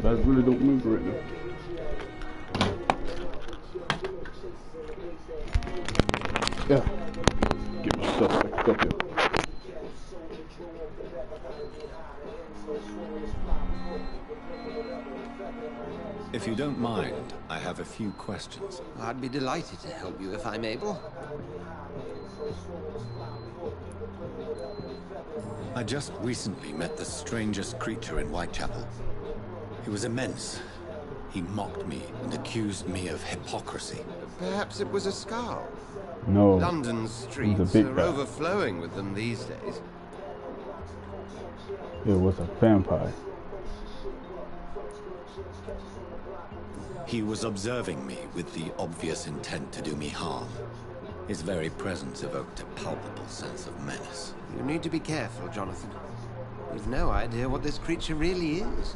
I really don't remember right now. Yeah. Get my stuff back up here. If you don't mind, I have a few questions. I'd be delighted to help you if I'm able. I just recently met the strangest creature in Whitechapel. He was immense. He mocked me and accused me of hypocrisy. Perhaps it was a skull. No. London's streets are overflowing with them these days. It was a vampire. He was observing me with the obvious intent to do me harm. His very presence evoked a palpable sense of menace. You need to be careful, Jonathan. You've no idea what this creature really is.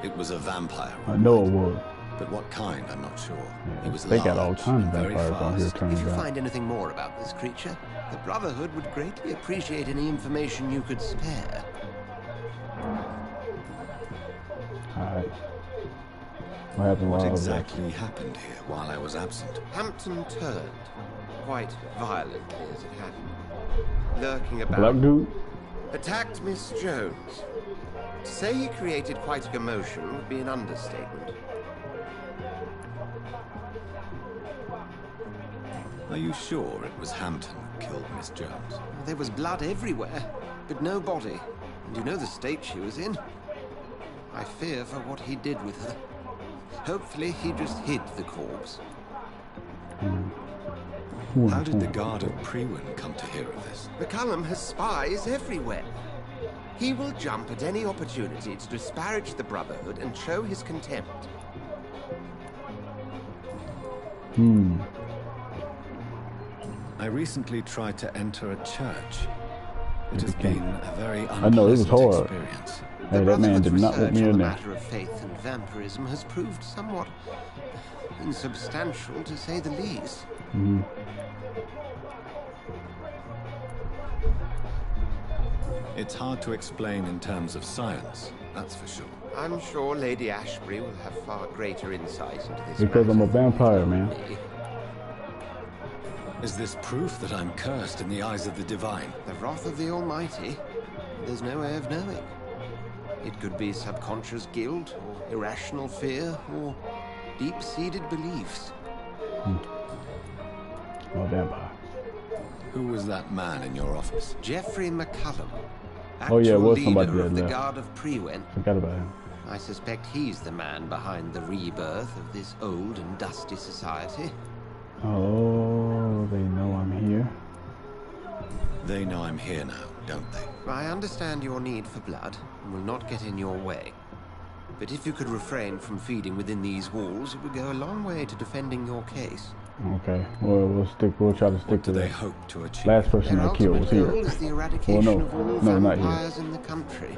It was a vampire. I know it was. But what kind, I'm not sure. Yeah, It was they large, got all kinds of very vampires out here fast. turning If you out. find anything more about this creature, the Brotherhood would greatly appreciate any information you could spare. Alright. What happened while What I was there? exactly happened here while I was absent? Hampton turned, quite violently as it happened, lurking about. Black dude? Attacked Miss Jones. To say he created quite a commotion would be an understatement. Are you sure it was Hampton who killed Miss Jones? There was blood everywhere, but no body. And you know the state she was in. I fear for what he did with her. Hopefully he just hid the corpse. How did the guard of Prewin come to hear of this? McCullum has spies everywhere. He will jump at any opportunity to disparage the Brotherhood and show his contempt. I recently tried to enter a church. It has been a very I know, it was unpleasant hard. experience. Hey, that man did not let me in The there. matter of faith and vampirism has proved somewhat insubstantial, to say the least. It's hard to explain in terms of science, that's for sure. I'm sure Lady Ashbury will have far greater insight into this Because I'm a matter vampire, than man. me. Is this proof that I'm cursed in the eyes of the divine? The wrath of the Almighty? There's no way of knowing. It could be subconscious guilt, or irrational fear, or deep-seated beliefs. Oh, vampire. Who was that man in your office? Geoffrey McCullum, Oh, yeah, it actual was somebody leader that of the left. Guard of Prewin. Forgot about him. I suspect he's the man behind the rebirth of this old and dusty society. Oh, they know I'm here. They know I'm here now, don't they? I understand your need for blood and will not get in your way. But if you could refrain from feeding within these walls, it would go a long way to defending your case. Okay, well, we'll try to stick What to do they that. hope to achieve? Last person Their I killed ultimate was goal here. is the eradication Well, of all no, not here. vampires in the country.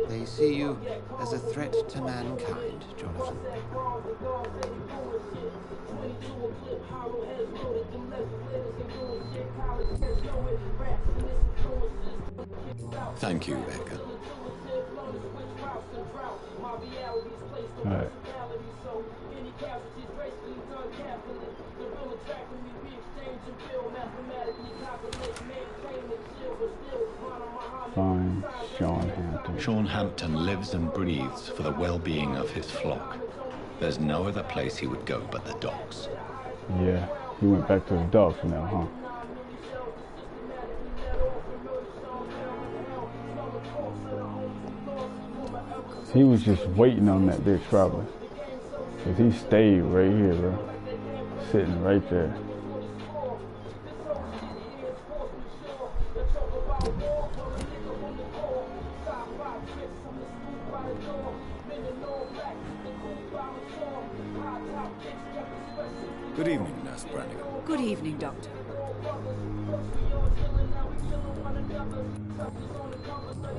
They see you as a threat to mankind, Jonathan. Thank you, Edgar. Alright. Find Sean Hampton. Sean Hampton lives and breathes for the well-being of his flock. There's no other place he would go but the docks. Yeah, he went back to the docks now, huh? He was just waiting on that bitch probably. Cause he stayed right here, bro. Sitting right there. Good evening, Nurse Brannigan. Good evening, Doctor.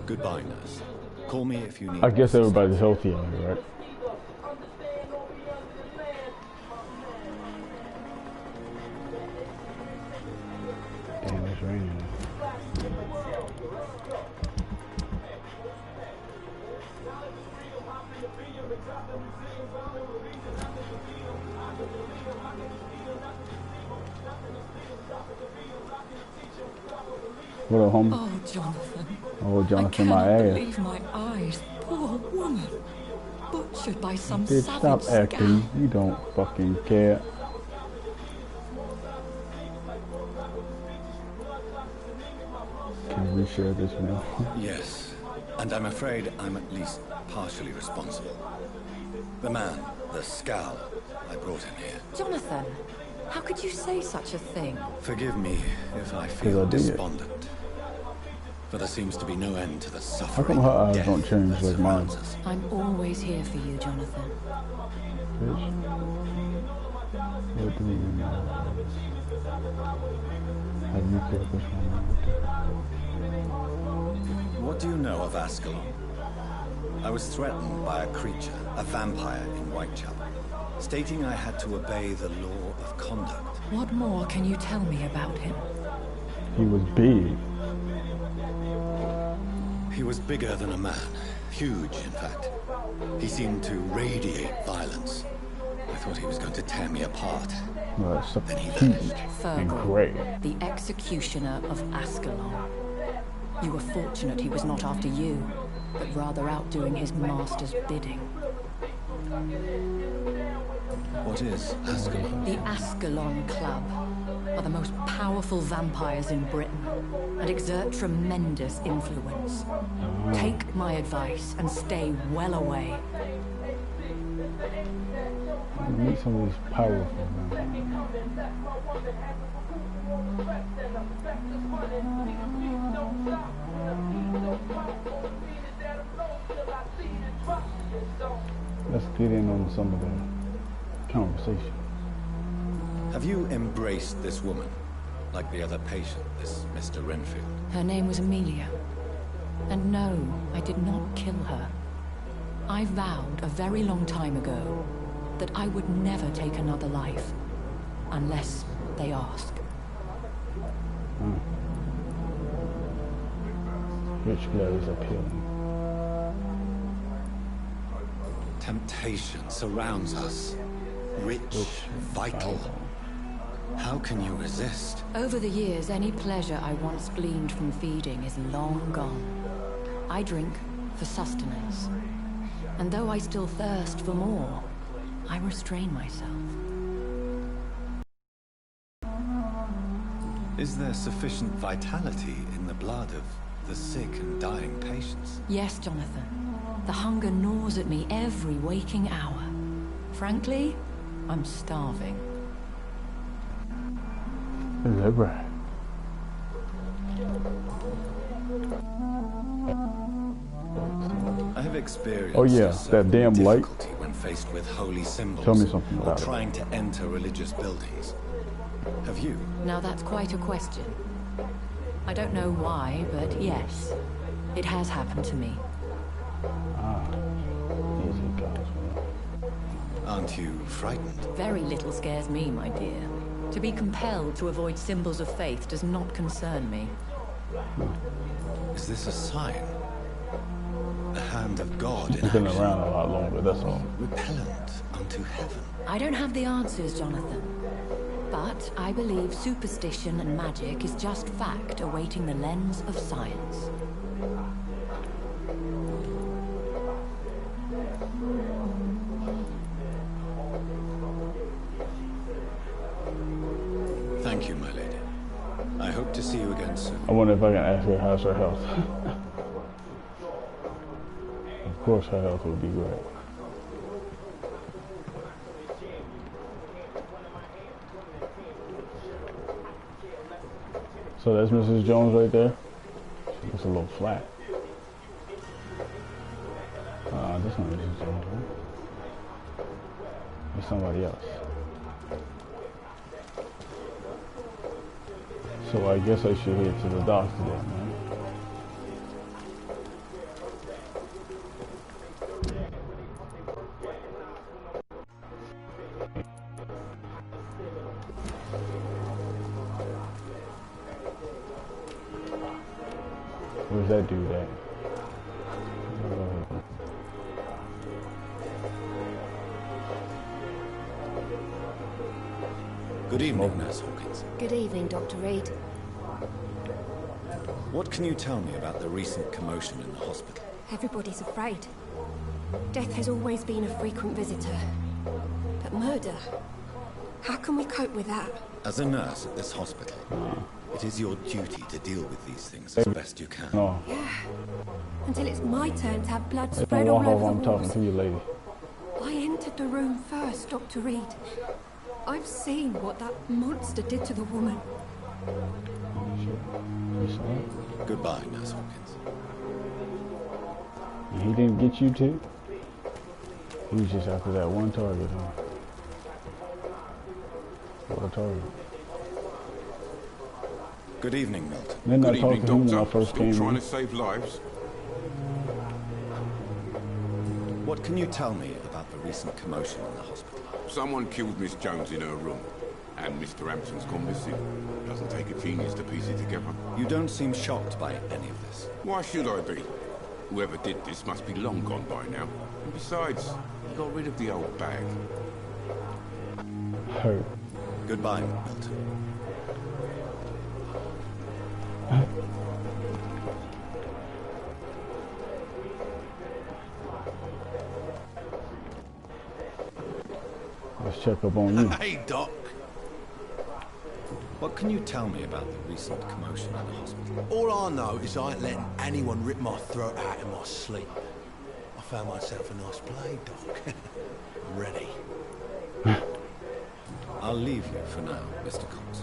Goodbye, Nurse. Call me if you need. I guess everybody's healthy in here, right? Damn, it's raining. What up, homie? Oh, Jonathan. Oh, Jonathan, I my cannot ass. believe my eyes. Poor woman. Butchered by some Bitch, savage stop acting. scout. You don't fucking care. Can we share this now? Yes, and I'm afraid I'm at least partially responsible. The man, the scowl, I brought him here. Jonathan, how could you say such a thing? Forgive me if I 'Cause feel I did. despondent. For there seems to be no end to the How suffering come her and eyes death don't change that like mine? surrounds us. I'm always here for you, Jonathan. Bitch. What do you know? Have you killed this woman? What do you know of Ascalon? I was threatened by a creature, a vampire in Whitechapel, stating I had to obey the law of conduct. What more can you tell me about him? He was big. He was bigger than a man. Huge, in fact. He seemed to radiate violence. I thought he was going to tear me apart. So Then he huge vanished. and Fergal, gray. the executioner of Ascalon. You were fortunate he was not after you, but rather out doing his master's bidding. What is Ascalon? The Ascalon Club are the most powerful vampires in Britain and exert tremendous influence. Take my advice and stay well away. Meet some of these powerful men. Let's get in on some of the conversation. Have you embraced this woman? Like the other patient, this Mr. Renfield? Her name was Amelia. And no, I did not kill her. I vowed a very long time ago that I would never take another life, unless they ask. Which blood is appealing? Temptation surrounds us. Rich, vital. How can you resist? Over the years, any pleasure I once gleaned from feeding is long gone. I drink for sustenance. And though I still thirst for more, I restrain myself. Is there sufficient vitality in the blood of the sick and dying patients? Yes, Jonathan. The hunger gnaws at me every waking hour. Frankly, I'm starving. Is that right? I have experienced Oh, yeah, a certain that damn light. difficulty when faced with holy symbols. Tell me something or about it. trying to enter religious buildings. Have you? Now that's quite a question. I don't know why, but yes, it has happened to me. Easy guys, man. Aren't you frightened? Very little scares me, my dear. To be compelled to avoid symbols of faith does not concern me. Is this a sign? The hand of God in He's been action? around a lot longer, that's all. Repellent unto heaven. I don't have the answers, Jonathan. But I believe superstition and magic is just fact awaiting the lens of science. Thank you, my lady. I hope to see you again soon. I wonder if I can ask her how's her health. Of course her health would be great. So that's Mrs. Jones right there. She looks a little flat. This not Mrs. Jones, right? It's somebody else. So I guess I should head to the doctor then, man. Where's that dude at? Good evening, Nurse Hawkins. Good evening, Dr. Reed. What can you tell me about the recent commotion in the hospital? Everybody's afraid. Death has always been a frequent visitor. But murder? How can we cope with that? As a nurse at this hospital, it is your duty to deal with these things as best you can. No. Yeah. Until it's my turn to have blood Don't spread all walk over, over I'm the talking walls. to you, lady. I entered the room first, Dr. Reed. I've seen what that monster did to the woman. Goodbye, Nurse Hawkins. And he didn't get you too? He was just after that one target, huh? What a target. Good evening, Milton. Then I Good talked evening, to him when I Doctor. first Still came trying in. to save lives? What can you tell me about the recent commotion in the hospital? Someone killed Miss Jones in her room, and Mr. Hampton's gone missing. Doesn't take a genius to piece it together. You don't seem shocked by any of this. Why should I be? Whoever did this must be long gone by now. And besides, he got rid of the old bag. Hurt. Goodbye, Milton. Let's check up on you. Hey, Doc. What can you tell me about the recent commotion in the hospital? All I know is I ain't letting anyone rip my throat out in my sleep. I found myself a nice blade, Doc. I'm ready. I'll leave you for now, Mr. Cox.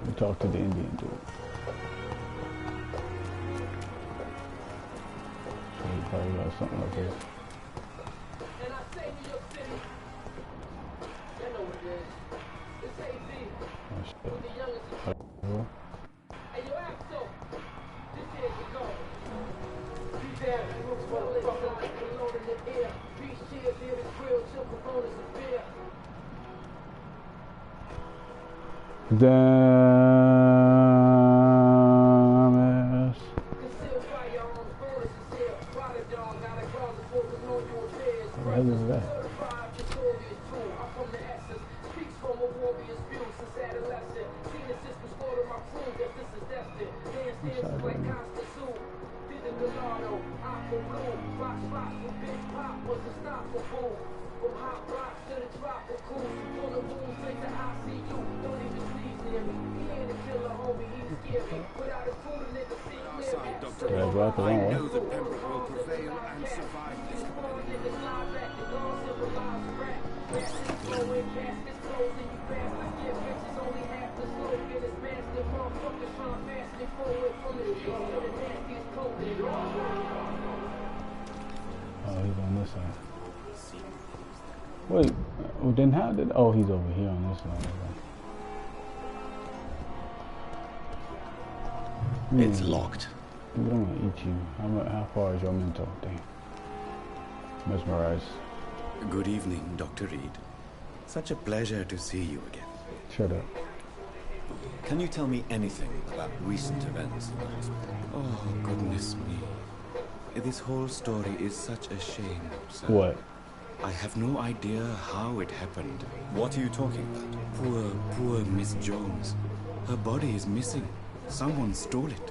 We talked to the Indian dude. So he probably got something like this. Oh shit. Well, Dumbass. What the hell is that? Did I drop the wrong way? Oh, he's on this side. Wait, well, then how did... Oh, he's over here on this side. It's locked. Dude, I'm gonna eat you. How far is your mental thing? Mesmerized. Good evening, Dr. Reed. Such a pleasure to see you again. Shut up. Can you tell me anything about recent events in the hospital? Oh, goodness me. This whole story is such a shame, sir. What? I have no idea how it happened. What are you talking about? Poor Miss Jones. Her body is missing. Someone stole it.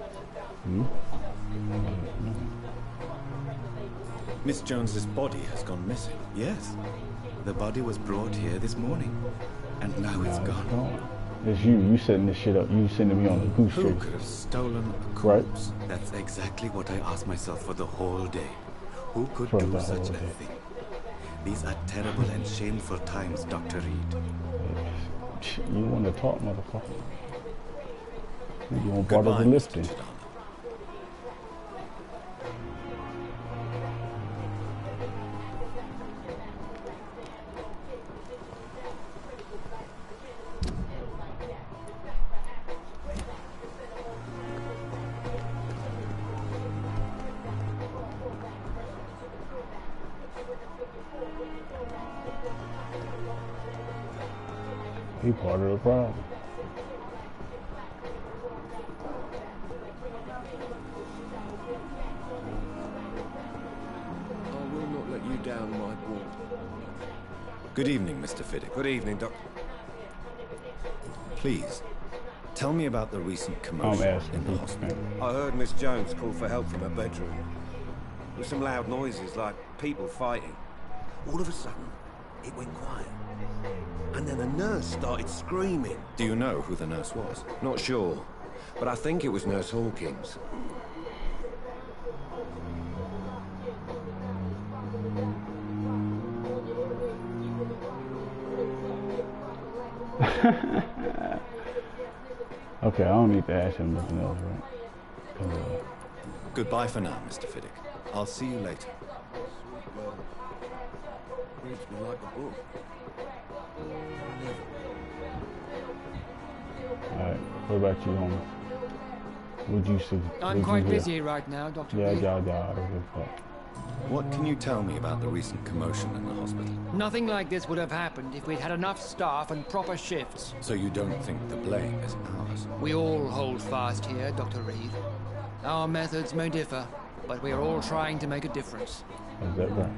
Hmm? Miss Jones's body has gone missing. Yes. The body was brought here this morning. And now it's gone. No. It's you. You setting this shit up. You sending me on a goose Who chase. could have stolen a Right. corpse? That's exactly what I asked myself for the whole day. Who could For do the such a whole day. thing? These are terrible and shameful times, Dr. Reed. You want to talk, motherfucker. You want part of Goodbye, the Mr. lifting. Chidana. He part of the problem. I will not let you down, my boy. Good evening, Mr. Fiddick. Good evening, Doc. Please, tell me about the recent commotion in the hospital. I heard Miss Jones call for help from her bedroom. There were some loud noises, like people fighting. All of a sudden, it went quiet. And then a nurse started screaming. Do you know who the nurse was? Not sure, but I think it was Nurse Hawkins. Okay, I don't need to ask him nothing else, right? Goodbye for now, Mr. Fiddick. I'll see you later. Reads me like a book. Alright, what about you, homie? Would you say? I'm quite busy right now, Dr. Reed. What can you tell me about the recent commotion in the hospital? Nothing like this would have happened if we'd had enough staff and proper shifts. So you don't think the blame is ours? We all hold fast here, Dr. Reed. Our methods may differ, but we are all trying to make a difference. Is that right?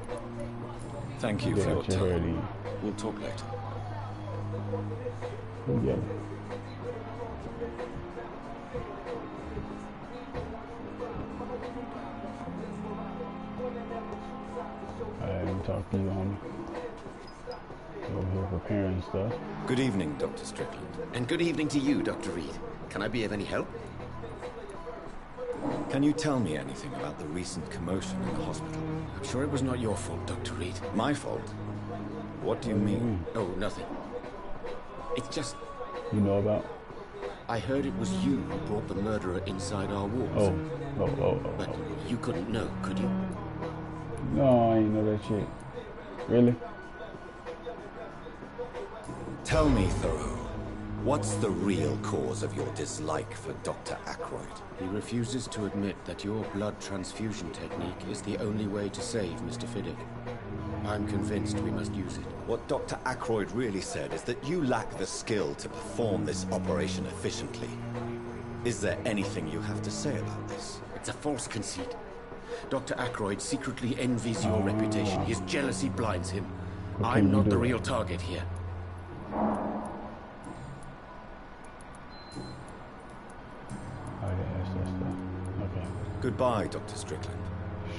Thank you for your time. We'll talk later. Yeah. Alright, let me talk to you, homie. Over here preparing stuff. Good evening, Dr. Strickland. And good evening to you, Dr. Reed. Can I be of any help? Can you tell me anything about the recent commotion in the hospital? I'm sure it was not your fault, Dr. Reed. My fault? What do you mean? Oh, nothing. It's just... You know about? I heard it was you who brought the murderer inside our walls. But you couldn't know, could you? No, I ain't know that shit. Really? Tell me, Thoreau, what's the real cause of your dislike for Dr. Ackroyd? He refuses to admit that your blood transfusion technique is the only way to save Mr. Fiddick. I'm convinced we must use it. What Dr. Ackroyd really said is that you lack the skill to perform this operation efficiently. Is there anything you have to say about this? It's a false conceit. Dr. Ackroyd secretly envies your reputation. His jealousy blinds him. I'm not the real target here. Okay. Goodbye, Dr. Strickland.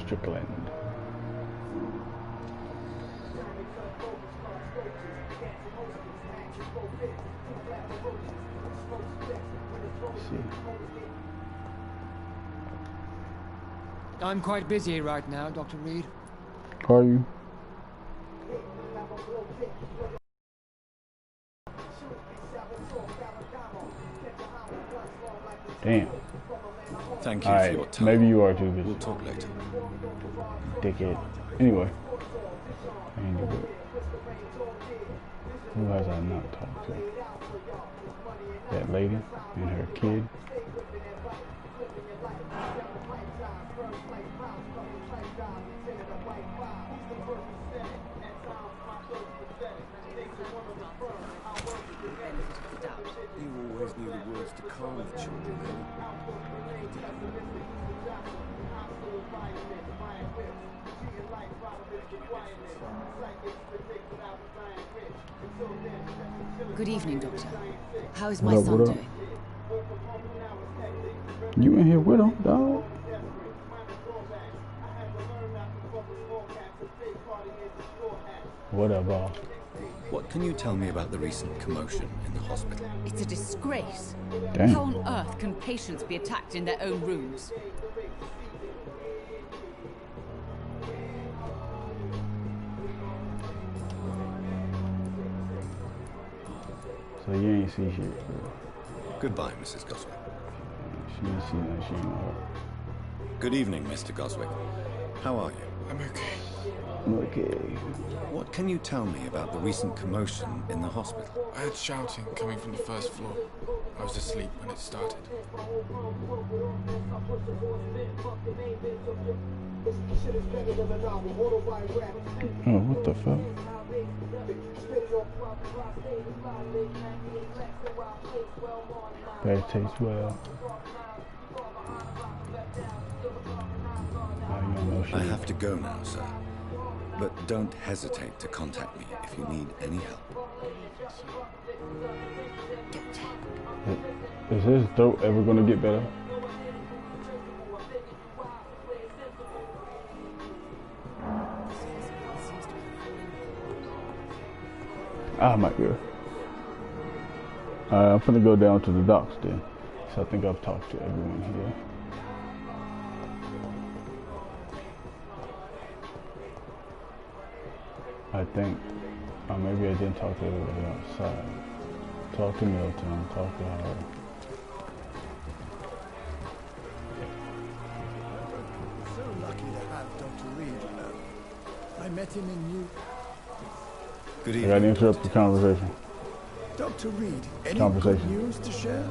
Strickland. I'm quite busy right now, Dr. Reed. Are you? Damn. Thank you for your time. Maybe you are too busy. We'll talk later. Dickhead. Anyway. Who has I not talked to? That lady and her kid. You always knew the words to calm the children. Good evening, Doctor. How is my son doing? You in here with him, dog? Whatever. What can you tell me about the recent commotion in the hospital? It's a disgrace. Damn. How on earth can patients be attacked in their own rooms? So you ain't see shit. Goodbye, Mrs. Goswick. She ain't see nothing. She ain't know. Good evening, Mr. Goswick. How are you? I'm okay. I'm okay. What can you tell me about the recent commotion in the hospital? I heard shouting coming from the first floor. I was asleep when it started. Oh, what the fuck? Better taste well. I have to go now, sir. But don't hesitate to contact me if you need any help. Is his throat ever gonna get better? Ah, my ear. I'm gonna go down to the docks then. So I think I've talked to everyone here. I think, maybe I didn't talk to everybody outside. Talk to Milton, talk to Howard. So lucky to have Dr. Reed. I met him in New... Good I evening. gotta interrupt the conversation. Dr. Reed, any good news to share?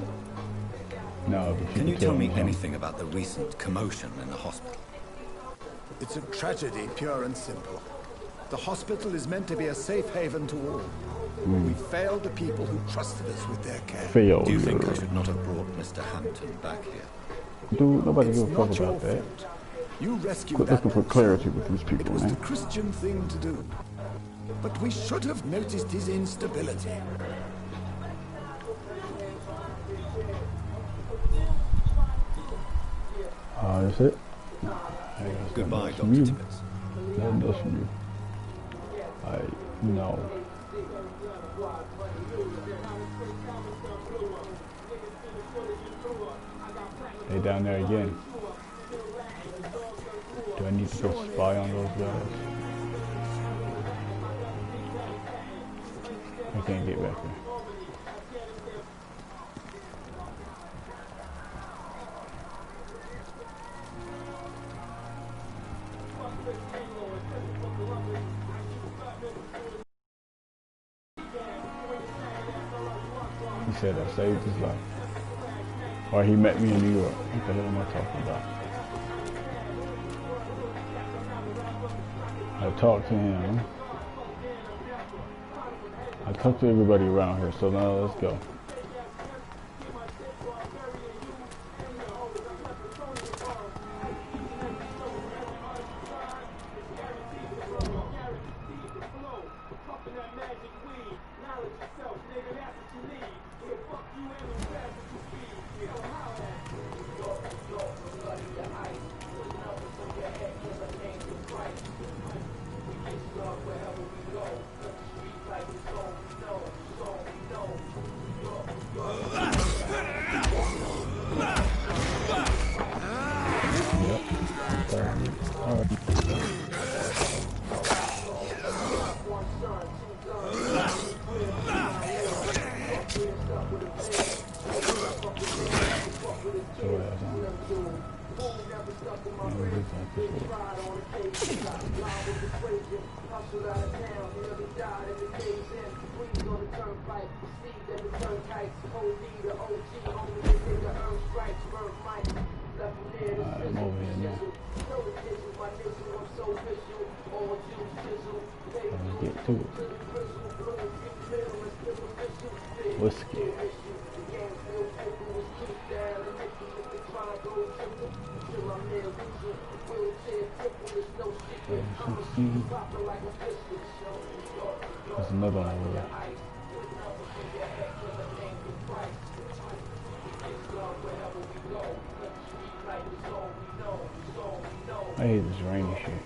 No, but Can you tell me anything about the recent commotion in the hospital? It's a tragedy, pure and simple. The hospital is meant to be a safe haven to all. We failed the people who trusted us with their care. Failed. Do you think I should not have brought Mr. Hampton back here? Dude, nobody gives a fuck about that. You rescued Quit looking for clarity with these people, It was man. the Christian thing to do. But we should have noticed his instability. That's it. Goodbye, Dr. Tibbetts. Tibbetts. That's from you. No. They down there again. Do I need to go spy on those guys? I can't get back there. He said I saved his life. Or he met me in New York. What the hell am I talking about? I talked to him. I talked to everybody around here, so now let's go. Whiskey. There's another one over there. I hate this rainy shit.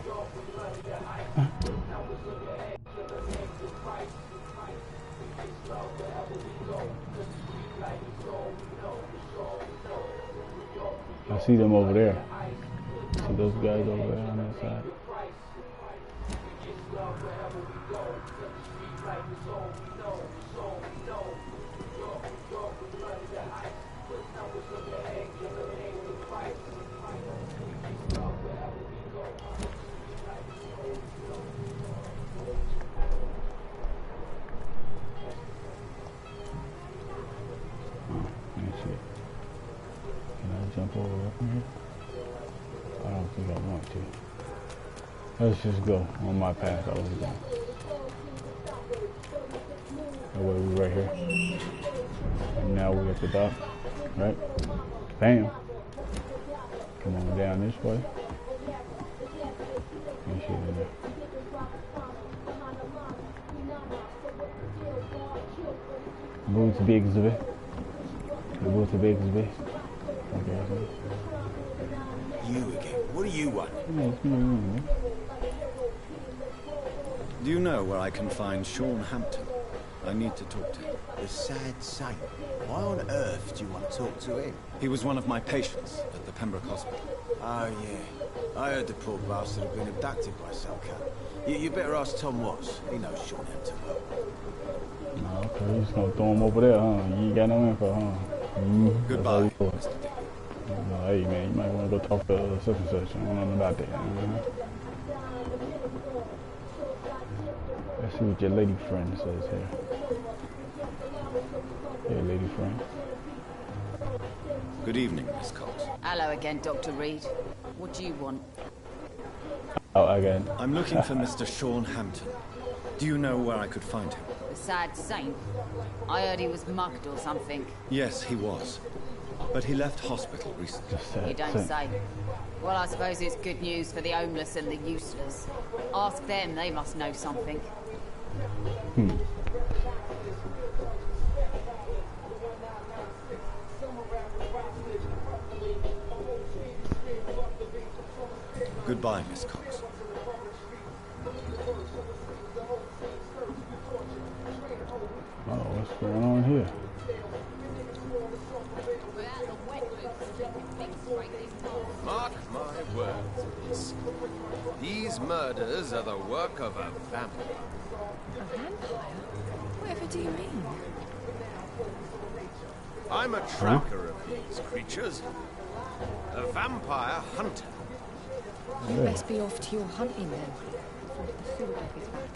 I see them over there. See those guys over there on that side? Jump over there from here? I don't think I want to. Let's just go on my path over there. That way we right here. And now we're at the dock, right? Bam! Come on down this way. Ain't shit in there. Boots Bigsby. Boots Bigsby. Okay. You again? What do you want? Yeah, it's me. Do you know where I can find Sean Hampton? I need to talk to him. The sad saint. Why on earth do you want to talk to him? He was one of my patients at the Pembroke Hospital. Oh, yeah. I heard the poor bastard had been abducted by some cunt. You better ask Tom Watts. He knows Sean Hampton well. No, okay, you just gonna throw him over there, huh? You ain't got no info, huh? Goodbye, Mr. Dick. Hey, man, you might want to go talk to such and such. I don't know about that. Let's see what your lady friend says here. Hey, lady friend. Good evening, Miss Cox. Hello again, Dr. Reed. What do you want? Oh, again. I'm looking for Mr. Sean Hampton. Do you know where I could find him? The sad saint? I heard he was mugged or something. Yes, he was. But he left hospital recently. You don't say. Well, I suppose it's good news for the homeless and the useless. Ask them, they must know something. Goodbye, Miss Cox. Oh, what's going on here? Mark my words, miss. These murders are the work of a vampire. A vampire? Whatever do you mean? I'm a tracker of these creatures. A vampire hunter. You best be off to your hunting then. Before the field off his back.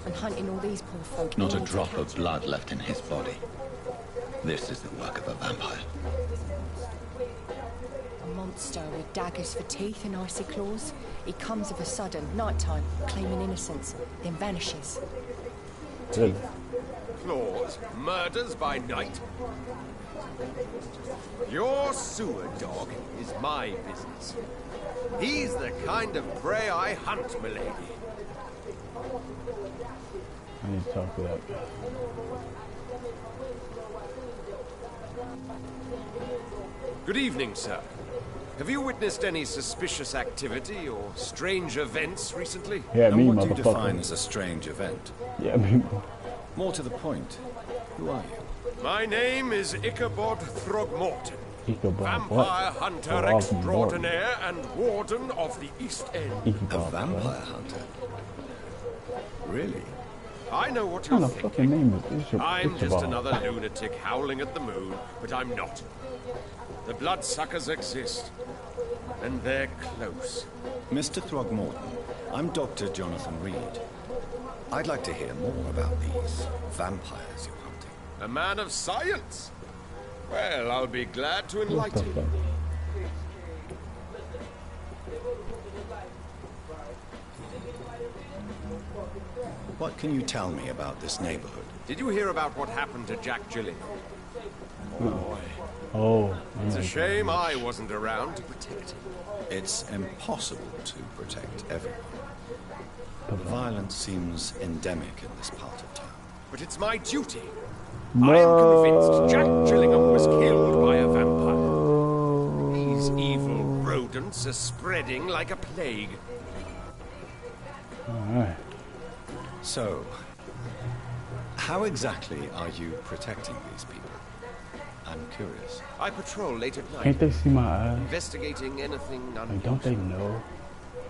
And hunting all these poor folk. Not a drop of blood left in his body. This is the work of a vampire. A monster with daggers for teeth and icy claws. He comes of a sudden, nighttime, claiming innocence, then vanishes. Claws, murders by night. Your sewer dog is my business. He's the kind of prey I hunt, milady. I need to talk to that guy. Good evening, sir. Have you witnessed any suspicious activity or strange events recently? Yeah, me, what do you motherfucker. define as a strange event? Yeah, me. More to the point, who are you? My name is Ichabod Throgmorton. Ichabod Vampire what? hunter extraordinaire and warden of the East End. A vampire hunter? Really? I know what What you're kind of thinking. fucking name is this? I'm just Ichabod. another lunatic howling at the moon, but I'm not. The bloodsuckers exist, and they're close. Mr. Throgmorton, I'm Dr. Jonathan Reed. I'd like to hear more about these vampires you're hunting. A man of science? Well, I'll be glad to enlighten you. What can you tell me about this neighborhood? Did you hear about what happened to Jack Gillingham? Oh, boy. Oh. It's a shame I wasn't around to protect him. It's impossible to protect everyone. The violence seems endemic in this part of town. But it's my duty. I am convinced Jack Gillingham was killed by a vampire. These evil rodents are spreading like a plague. Alright. So, how exactly are you protecting these people? I'm curious. I patrol late at night. Can't they see my eyes? Investigating anything Like, unusual. don't they know?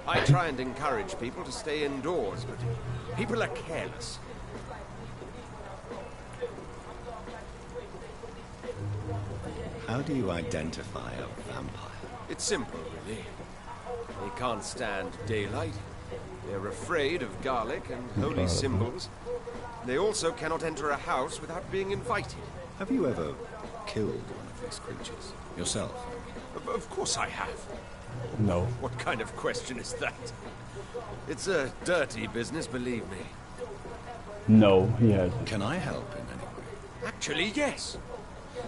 I try and encourage people to stay indoors, but people are careless. How do you identify a vampire? It's simple, really. They can't stand daylight. They're afraid of garlic and holy symbols. They also cannot enter a house without being invited. Have you ever killed one of these creatures? Yourself? Of course I have. No. What kind of question is that? It's a dirty business, believe me. No, he hasn't. Can I help in any way? Actually, yes.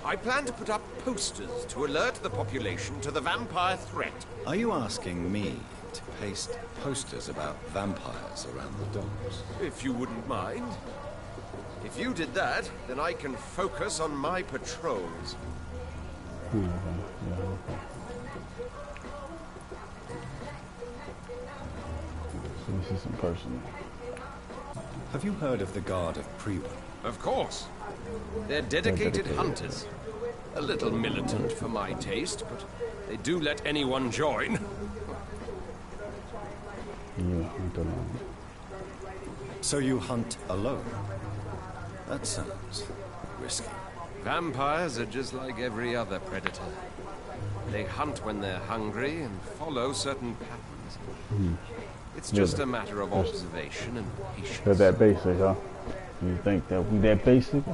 I plan to put up posters to alert the population to the vampire threat. Are you asking me to paste posters about vampires around the doors? If you wouldn't mind. If you did that, then I can focus on my patrols. Yeah, okay. So this is some personal. Have you heard of the Guard of Prewen? Of course. They're dedicated hunters. A little militant for my taste, but they do let anyone join. Yeah, hunt alone. So you hunt alone? That sounds risky. Vampires are just like every other predator. They hunt when they're hungry and follow certain patterns. It's just a matter of observation and patience. They're that basic, huh? You think that we that basic?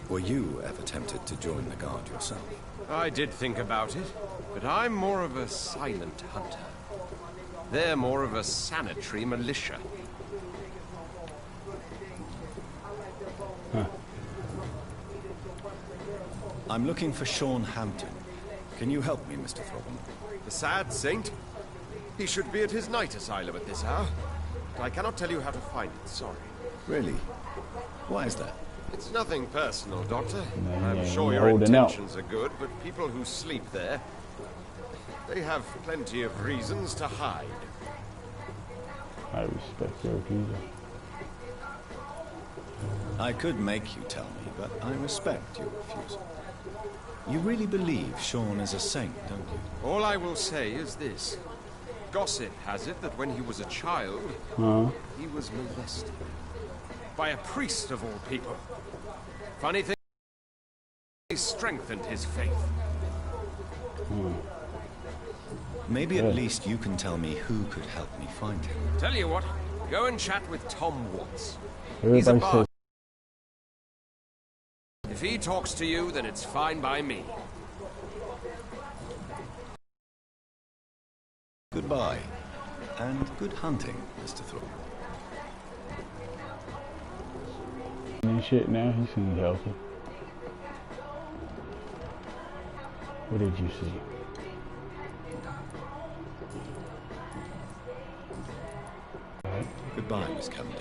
Were you ever tempted to join the Guard yourself? I did think about it, but I'm more of a silent hunter. They're more of a sanitary militia. Huh. I'm looking for Sean Hampton. Can you help me, Mr. Thornton? The sad saint? He should be at his night asylum at this hour. But I cannot tell you how to find it, sorry. Really? Why is that? It's nothing personal, Doctor. Nah, I'm sure your intentions are good, but people who sleep there, they have plenty of reasons to hide. I respect your refusal. I could make you tell me, but I respect your refusal. You really believe Sean is a saint, don't you? All I will say is this. Gossip has it that when he was a child, he was molested. By a priest of all people. Funny thing, he strengthened his faith. Maybe at least you can tell me who could help me find him. Tell you what, go and chat with Tom Watts. He's a bard. If he talks to you, then it's fine by me. Goodbye, and good hunting, Mr. Thorpe. And shit now, he seems healthy. What did you see? Goodbye, Miss Cavendish.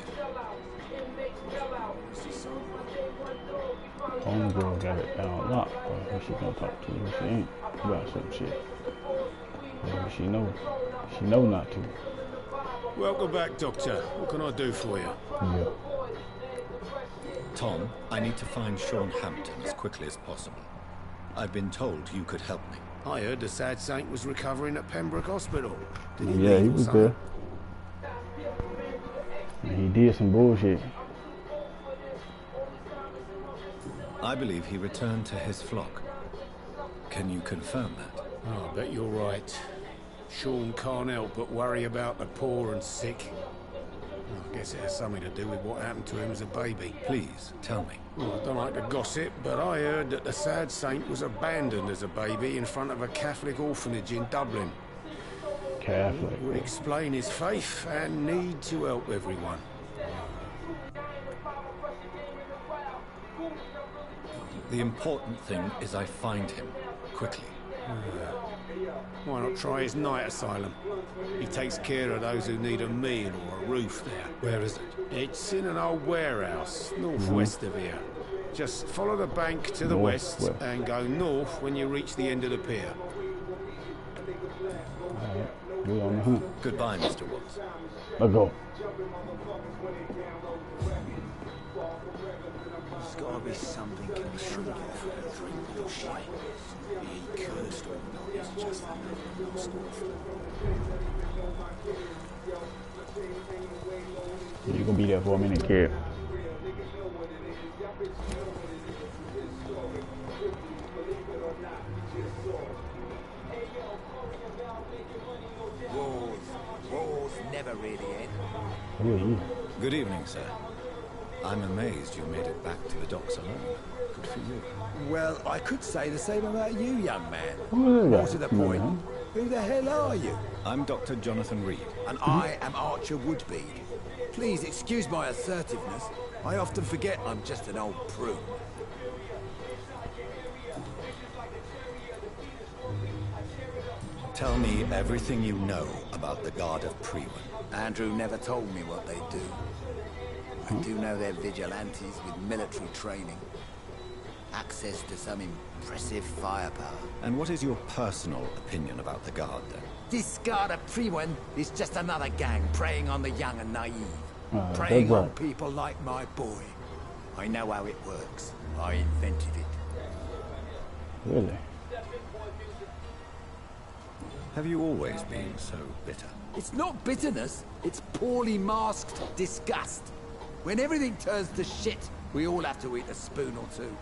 Homegirl got it down locked, but who she gonna talk to? She ain't about some shit. Maybe she know not to. Welcome back, Doctor. What can I do for you? Yeah. Tom, I need to find Sean Hampton as quickly as possible. I've been told you could help me. I heard the sad saint was recovering at Pembroke Hospital. Did He was there. And he did some bullshit. I believe he returned to his flock. Can you confirm that? Oh, I bet you're right. Sean can't help but worry about the poor and sick. I guess it has something to do with what happened to him as a baby. Please, tell me. Well, I don't like to gossip, but I heard that the sad saint was abandoned as a baby in front of a Catholic orphanage in Dublin. Catholic. It would explain his faith and need to help everyone. The important thing is I find him, quickly. Why not try his night asylum? He takes care of those who need a meal or a roof there. Where is it? It's in an old warehouse, northwest of here. Just follow the bank to the west and go north when you reach the end of the pier. Alright, we on the hunt. Goodbye, Mr. Watts. Let's go. There's gotta be something in the sugar for her drink, little shit. Be he cursed or not, it's just another lost orphan. You're gonna be there for a minute, kid. Wars never really end. Who are you? Good evening, sir. I'm amazed you made it back to the docks alone. Good for you. Well, I could say the same about you, young man. Who is that? More to the point, who the hell are you? I'm Dr. Jonathan Reed. And I am Archer Woodbead. Please excuse my assertiveness. I often forget I'm just an old prune. Tell me everything you know about the Guard of Prewen. Andrew never told me what they do. I I do know they're vigilantes with military training. Access to some impressive firepower. And what is your personal opinion about the Guard, then? This Guard of Priwen is just another gang preying on the young and naive. Preying on people like my boy. I know how it works. I invented it. Really? Have you always been so bitter? It's not bitterness, it's poorly masked disgust. When everything turns to shit, we all have to eat a spoon or two.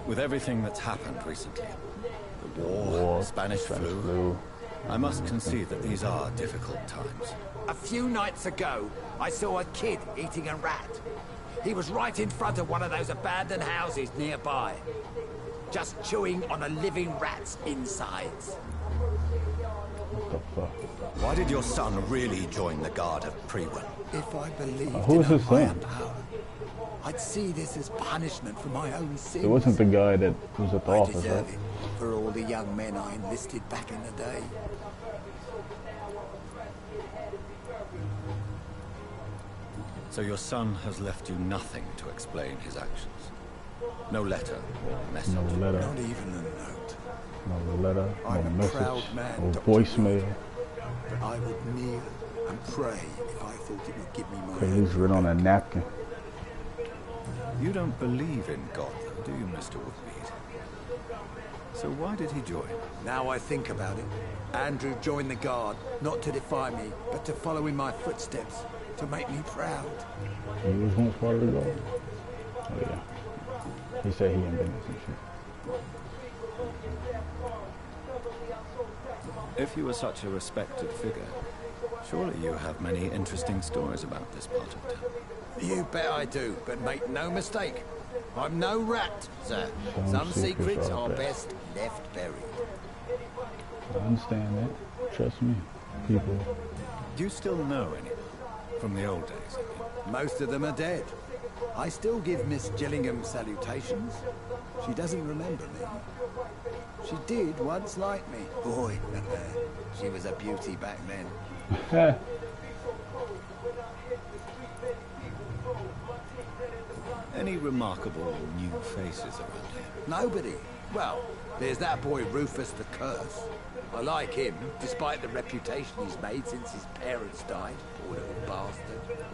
With everything that's happened recently, the war, Spanish flu, I must concede that these are difficult times. A few nights ago, I saw a kid eating a rat. He was right in front of one of those abandoned houses nearby, just chewing on a living rat's insides. Why did your son really join the Guard of Priwen? If I believed who's in a his higher son? power, I'd see this as punishment for my own sins. It wasn't the guy that was at the I office, deserve right? it for all the young men I enlisted back in the day. So your son has left you nothing to explain his actions? No letter or message? No letter. Not even a note. No letter, I'm no a message, proud man, no Dr. voicemail. But I would kneel and pray if I thought it would give me my Could at least written on a napkin. You don't believe in God, though, do you, Mr. Woodmead? So why did he join? Now I think about it, Andrew joined the Guard, not to defy me, but to follow in my footsteps, to make me proud. He was once part of the Guard. Oh yeah. He said he invented some shit. If you were such a respected figure, surely you have many interesting stories about this part of town. You bet I do, but make no mistake. I'm no rat, sir. Some secrets are best left buried. I understand that. Trust me. People. Do you still know any from the old days? Most of them are dead. I still give Miss Gillingham salutations. She doesn't remember me. She did once like me. Boy, she was a beauty back then. Any remarkable new faces around here? Nobody. Well, there's that boy Rufus the Curse. I like him, despite the reputation he's made since his parents died. Poor little bastard.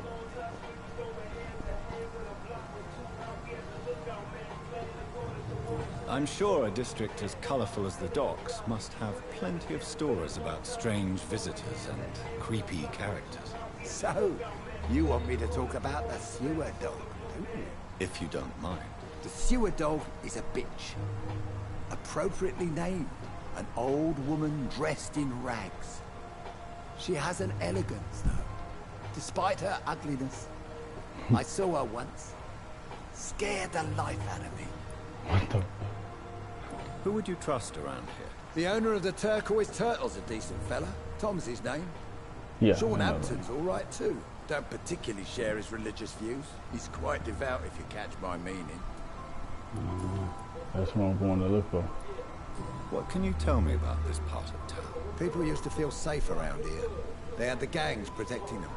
I'm sure a district as colourful as the docks must have plenty of stories about strange visitors and creepy characters. So, you want me to talk about the sewer dog, don't you? If you don't mind. The sewer dog is a bitch. Appropriately named. An old woman dressed in rags. She has an elegance, though, despite her ugliness. I saw her once. Scared the life out of me. What the? Who would you trust around here? The owner of the Turquoise Turtle's a decent fella. Tom's his name. Yeah. Sean Hampton's all right, too. Don't particularly share his religious views. He's quite devout, if you catch my meaning. That's what I'm going to look for. What can you tell me about this part of town? People used to feel safe around here. They had the gangs protecting them.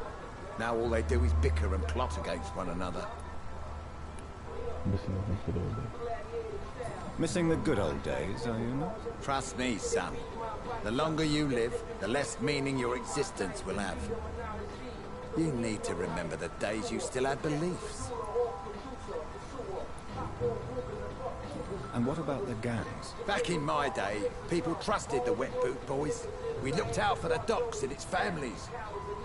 Now all they do is bicker and plot against one another. Missing the good old days, are you not? Trust me, son. The longer you live, the less meaning your existence will have. You need to remember the days you still had beliefs. And what about the gangs? Back in my day, people trusted the wet boot boys. We looked out for the docks and its families.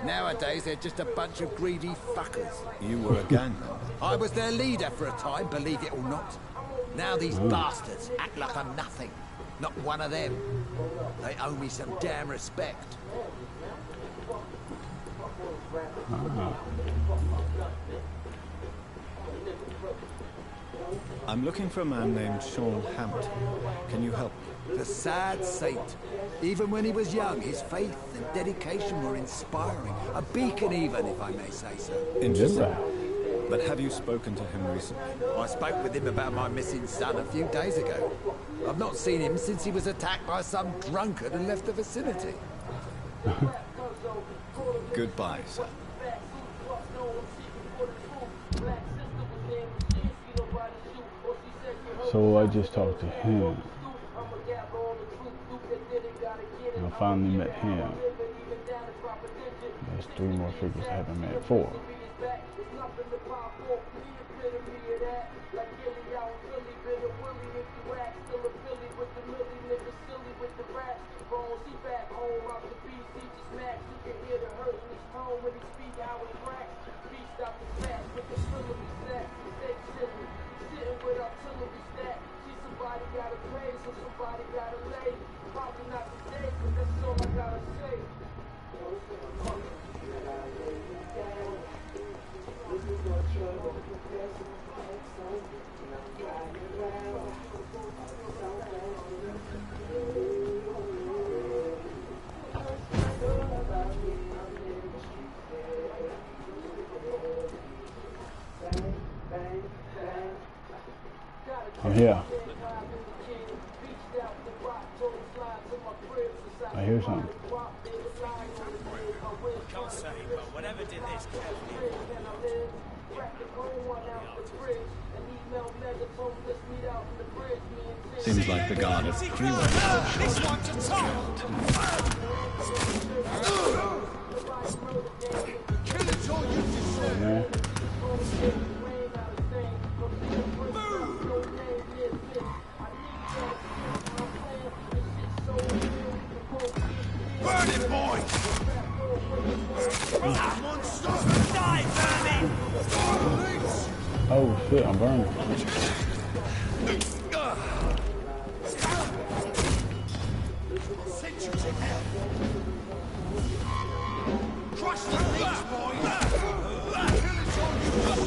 Nowadays, they're just a bunch of greedy fuckers. You were a gang member? I was their leader for a time, believe it or not. Now these bastards act like I'm nothing. Not one of them. They owe me some damn respect. I'm looking for a man named Sean Hampton. Can you help me? The sad saint. Even when he was young, his faith and dedication were inspiring. A beacon even, if I may say so. Interesting. But have you spoken to him recently? I spoke with him about my missing son a few days ago. I've not seen him since he was attacked by some drunkard and left the vicinity. Goodbye, sir. So I just talked to him. And I finally met him. There's 3 more figures I haven't met. 4. I'm here. I hear something. Can't say, but whatever did this carefully. Seems like the god of freedom. This one to top. Kill it all you deserve. Burn it, boy! Die, Vampy! Oh shit, I'm burning. Send you to hell! Crush the leech, boy! Kill it all you deserve!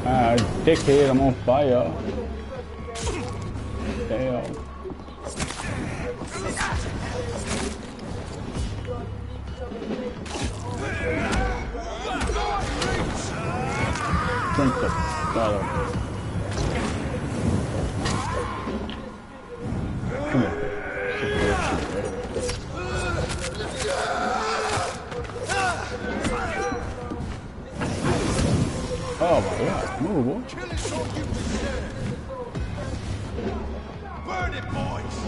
Ah, dickhead, I'm on fire. Damn. Drink the dollar. Come here. Oh my god, move, boy. Burn it, boys!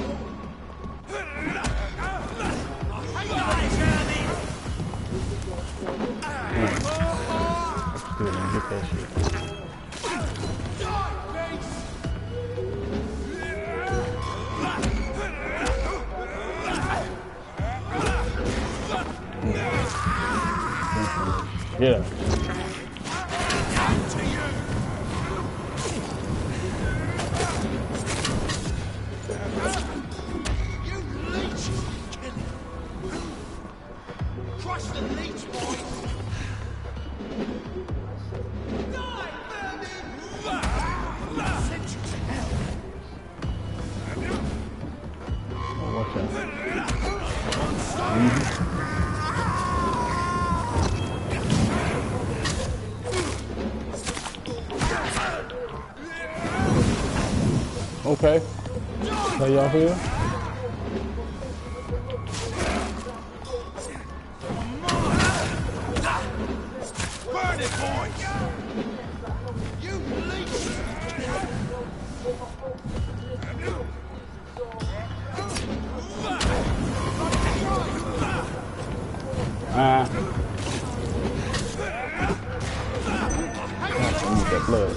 Good, man, get that shit. Yeah. Crush the leech, boys! Die, Vampy! Send you to hell! Watch out. Okay. So y'all here? Burn it, boys! You leech! I need that blood.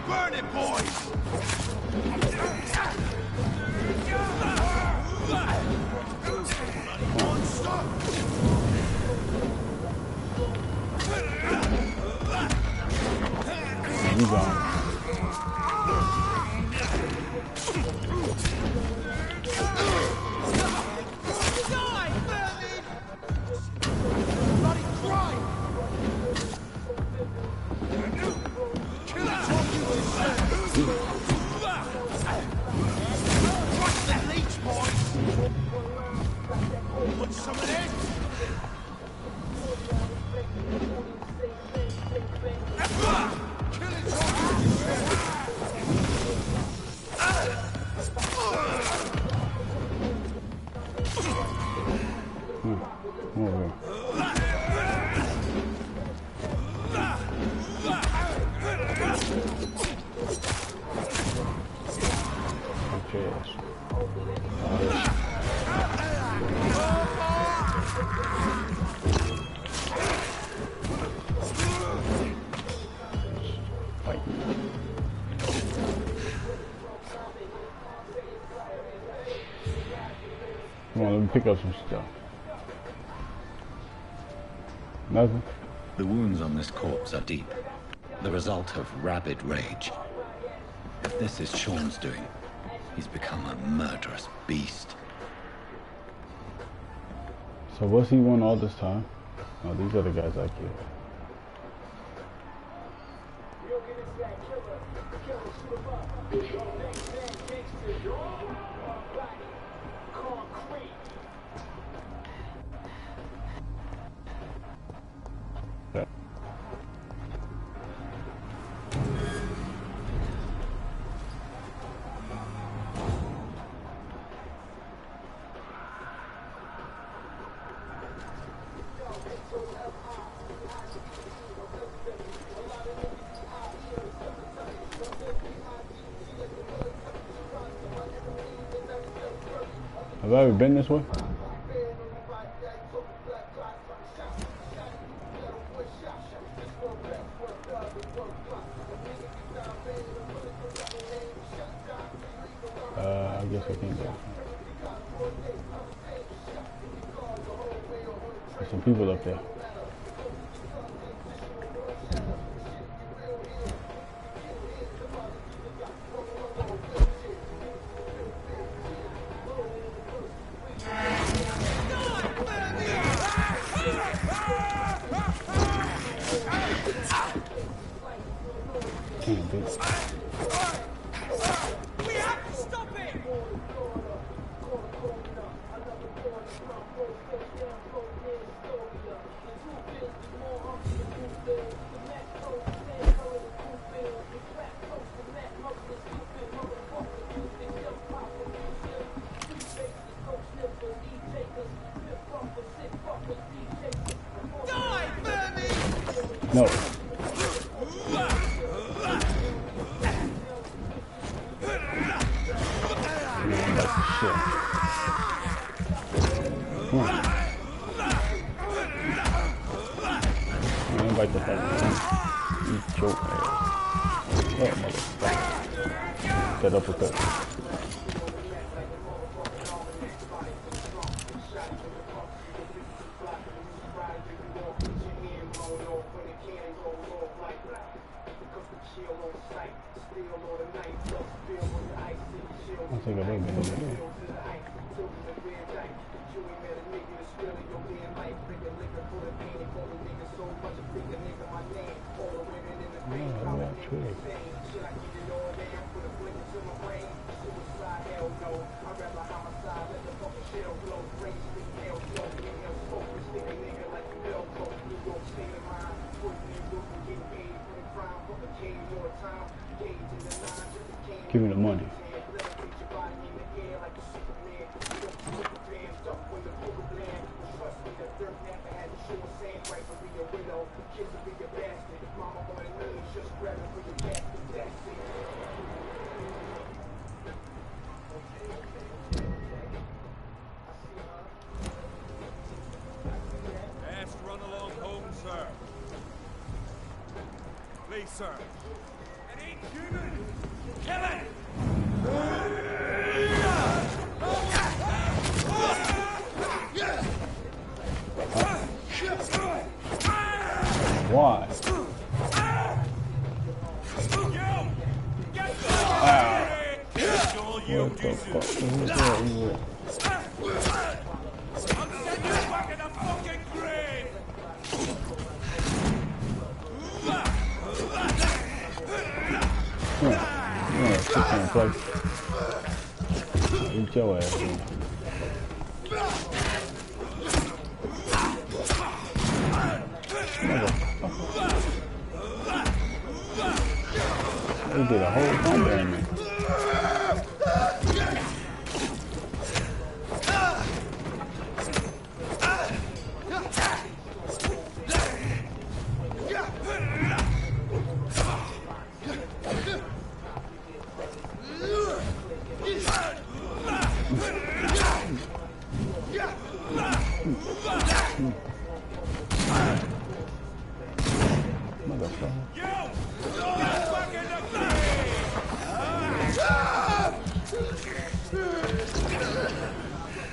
Burn it, boys! you gone. Come on, let me pick up some stuff. Nothing? The wounds on this corpse are deep. The result of rabid rage. If this is Sean's doing, he's become a murderous beast. So what's he want all this time? Oh, these are the guys I killed. Have I ever been this way? I guess I can't go. There's some people up there. No. Come on. I'm about to fight. You choke ass. That motherfucker. That uppercut. I think I've been in there. Give me the money. Best run along home, sir. Please, sir. It ain't human. Kill it! Why? all you deserve. I'll send you back in a fucking grave! Eat your ass, man. He did a whole thunder in there.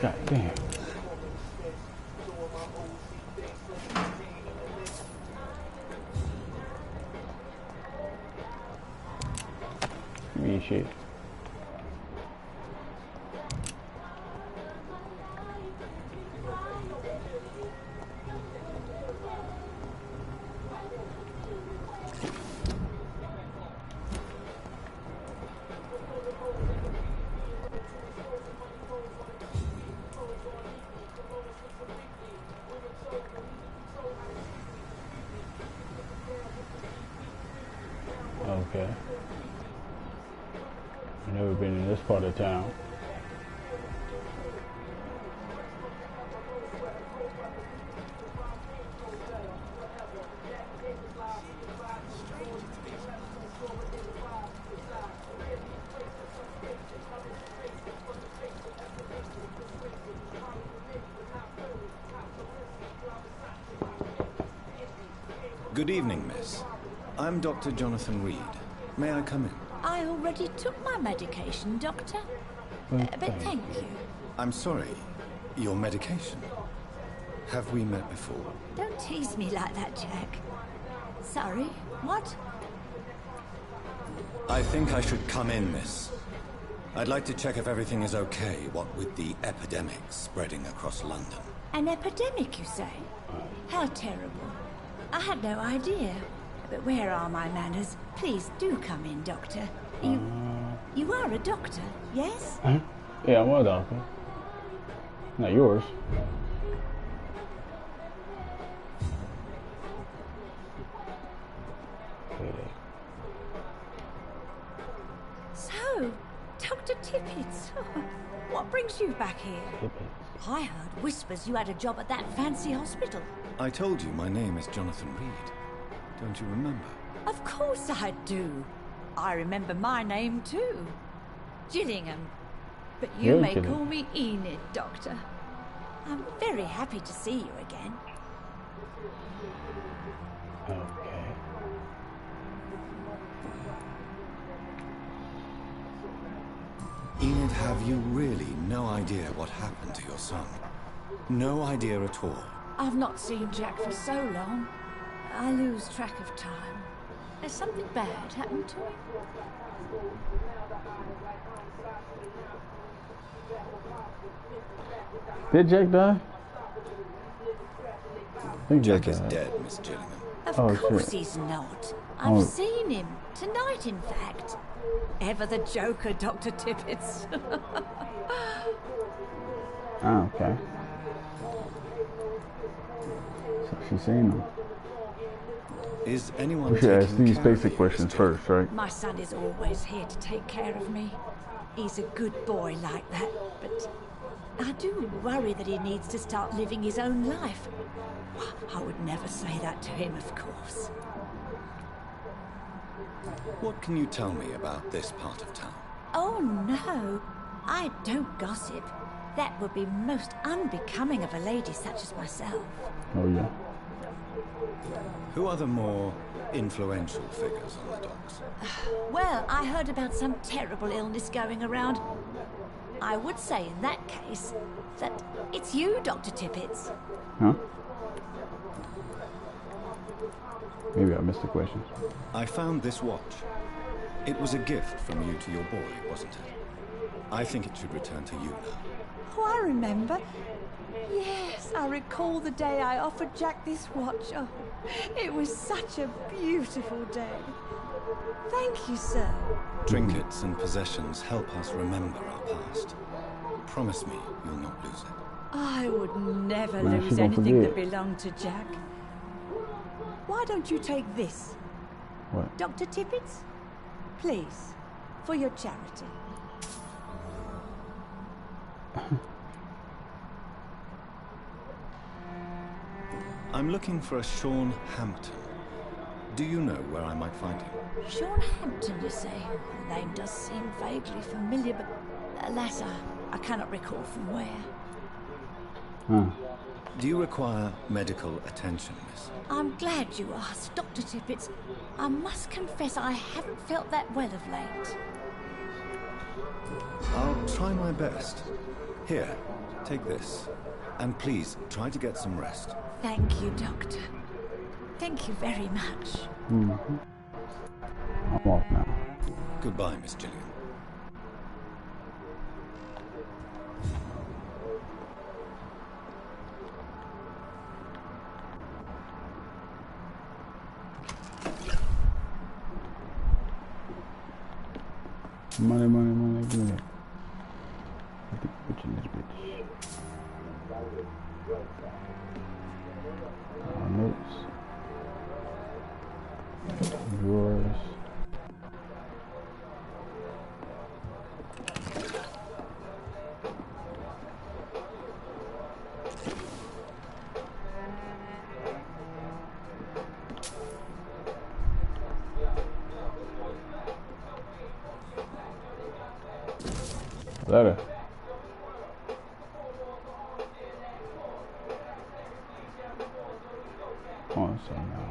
God damn. Me shit. Okay. I've never been in this part of town. Good evening, miss. I'm Dr. Jonathan Reed. May I come in? I already took my medication, Doctor. But thank you. I'm sorry. Your medication? Have we met before? Don't tease me like that, Jack. Sorry, what? I think I should come in, miss. I'd like to check if everything is okay, what with the epidemic spreading across London. An epidemic, you say? How terrible. I had no idea. But where are my manners? Please do come in, Doctor. You are a doctor, yes? Yeah, I'm a doctor. Not yours. So, Dr. Tippett, what brings you back here? I heard whispers you had a job at that fancy hospital. I told you my name is Jonathan Reed. Don't you remember? Of course I do. I remember my name too. Gillingham. But you may call me Enid, Doctor. I'm very happy to see you again. Okay. Enid, have you really no idea what happened to your son? No idea at all? I've not seen Jack for so long. I lose track of time. Has something bad happened to him? Did Jack die? I think Jack is dead, Miss Gillingham. Of course he's not. I've seen him. Tonight, in fact. Ever the joker, Dr. Tippett. Oh, okay. So she's seen him. Is anyone we should ask these basic questions first, right? My son is always here to take care of me. He's a good boy like that, but I do worry that he needs to start living his own life. I would never say that to him, of course. What can you tell me about this part of town? Oh, no. I don't gossip. That would be most unbecoming of a lady such as myself. Oh, yeah. Who are the more influential figures on the docks? Well, I heard about some terrible illness going around. I would say in that case that it's you, Dr. Tippett. Huh? Maybe I missed the question. I found this watch. It was a gift from you to your boy, wasn't it? I think it should return to you now. Oh, I remember. Yes, I recall the day I offered Jack this watch. Oh, it was such a beautiful day. Thank you, sir. Trinkets and possessions help us remember our past. Promise me you'll not lose it. I would never Man, she lose gonna anything that forget. belonged to Jack. Why don't you take this? What? Dr. Tippett's? Please, for your charity. I'm looking for a Sean Hampton. Do you know where I might find him? Sean Hampton, you say? The name does seem vaguely familiar, but alas, I cannot recall from where. Do you require medical attention, miss? I'm glad you asked, Dr. Tippett's. I must confess I haven't felt that well of late. I'll try my best. Here, take this. And please, try to get some rest. Thank you, Doctor. Thank you very much. Mm-hmm. I'm off now. Goodbye, Miss Gillian. Money, money, money, give me that. Get the bitch in this bitch. Notes. Yours. Letter. Oh, so now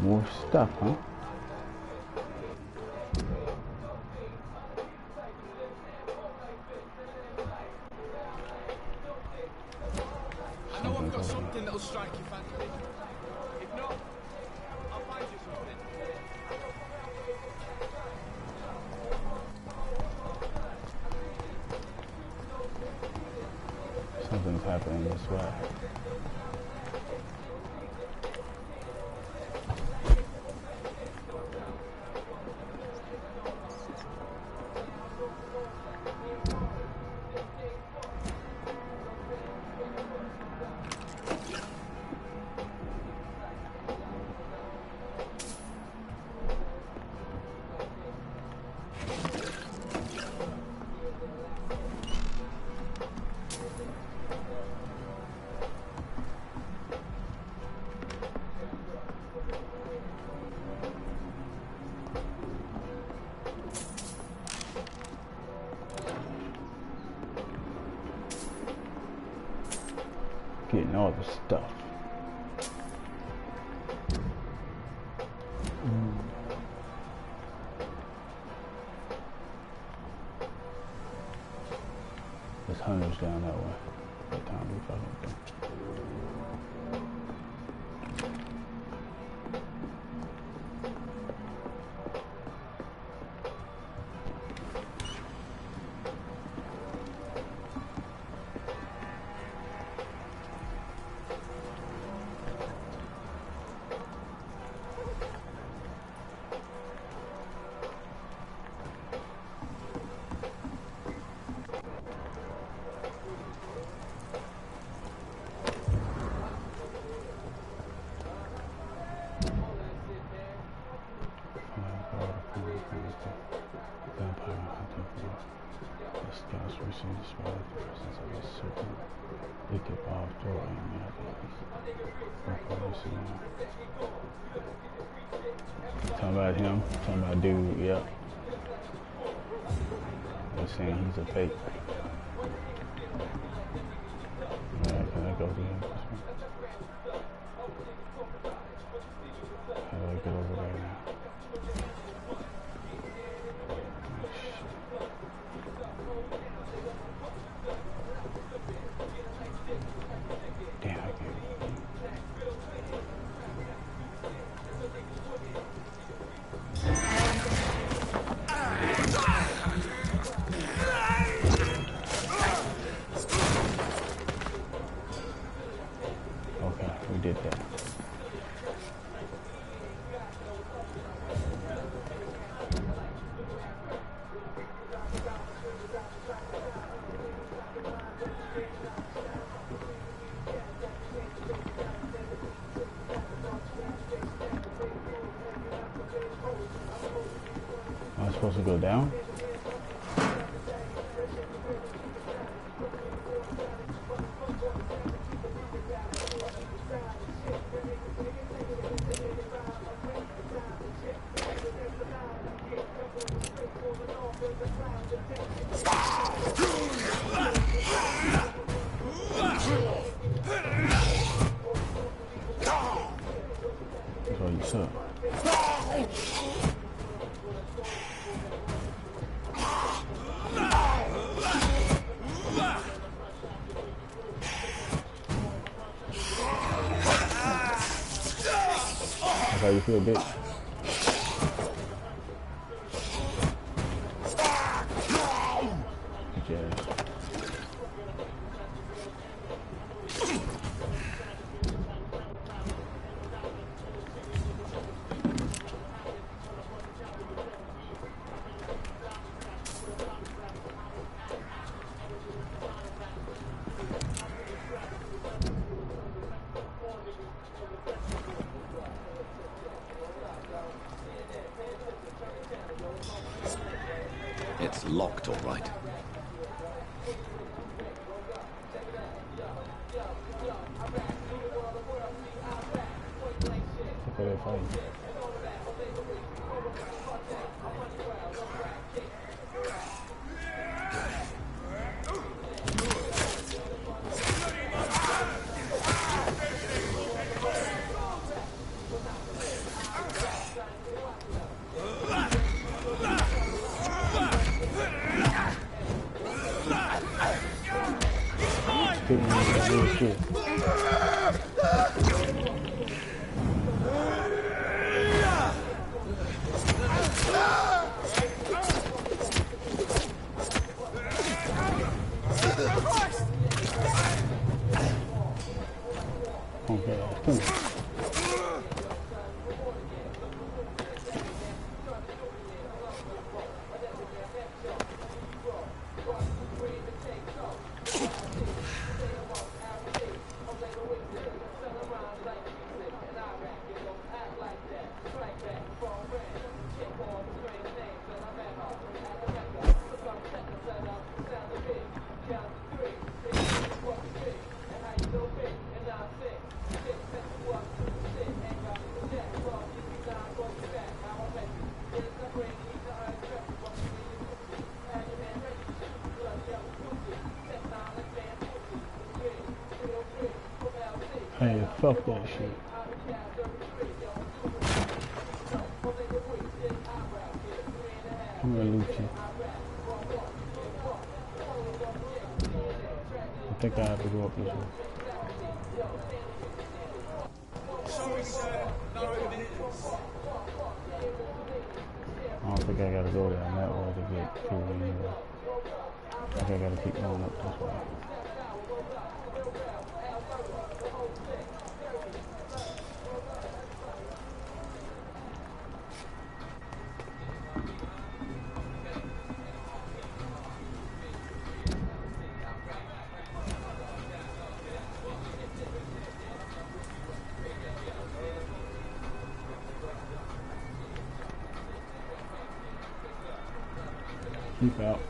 more stuff, huh? I know I've got something that'll strike your fancy. If not, I'll find you something. Something's happening this way. Getting all the stuff. There's hunters down that way. What time we fucking go? Talking about him, talking about dude, yep. They're saying he's a fake. Alright, can I go to him? How do I get over there now? We did that. Am I supposed to go down? That's all you said. That's how you feel, bitch. It's locked, all right. Hey, fuck that shit. I'm gonna loot you. I think I have to go up this way. I don't think I gotta go down that way to get to it anyway. I think I gotta keep going up this way. Keep out.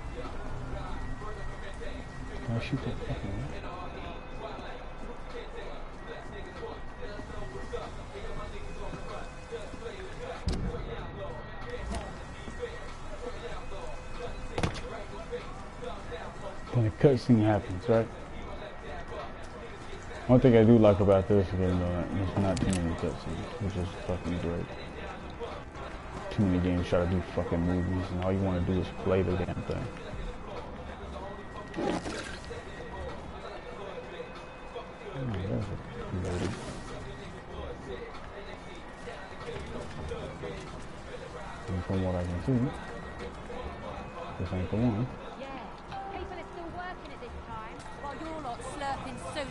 I'll shoot that fucking way. When the cutscene happens, right? One thing I do like about this game, there's not too many cutscenes, which is fucking great. Too many games try to do fucking movies, and all you want to do is play the damn thing. And from what I can see, this ain't the one. People are still working at this time, while you're lot slurping soup.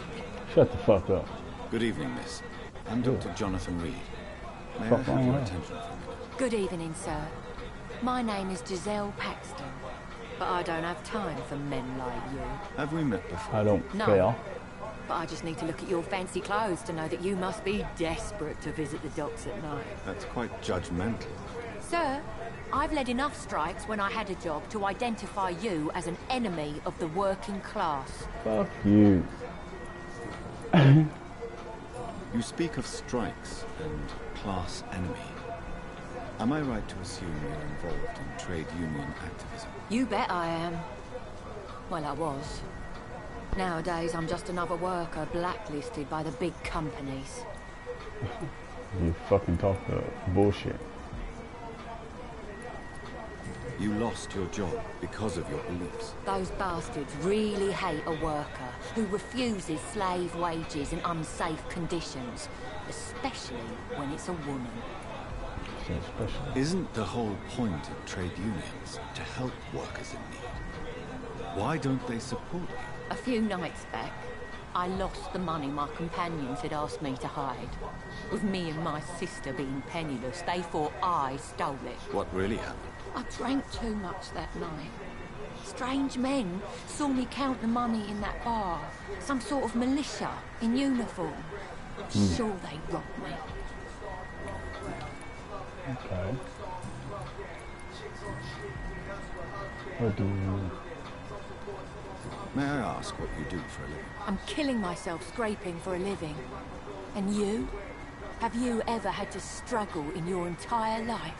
Shut the fuck up. Good evening, miss. I'm Dr. Jonathan Reed. May I Fuck have your on. attention for a minute? Good evening, sir. My name is Giselle Paxton, but I don't have time for men like you. Have we met before? I don't No. care. But I just need to look at your fancy clothes to know that you must be desperate to visit the docks at night. That's quite judgmental. Sir, I've led enough strikes when I had a job to identify you as an enemy of the working class. Fuck you. You speak of strikes and class enemy. Am I right to assume you're involved in trade union activism? You bet I am. Well, I was. Nowadays, I'm just another worker blacklisted by the big companies. You fucking talk bullshit. You lost your job because of your beliefs. Those bastards really hate a worker who refuses slave wages and unsafe conditions, especially when it's a woman. Isn't the whole point of trade unions to help workers in need? Why don't they support you? A few nights back, I lost the money my companions had asked me to hide. With me and my sister being penniless, they thought I stole it. What really happened? I drank too much that night. Strange men saw me count the money in that bar. Some sort of militia in uniform. I'm sure they robbed me. Okay. What do you... May I ask what you do for a living? I'm killing myself scraping for a living. And you? Have you ever had to struggle in your entire life?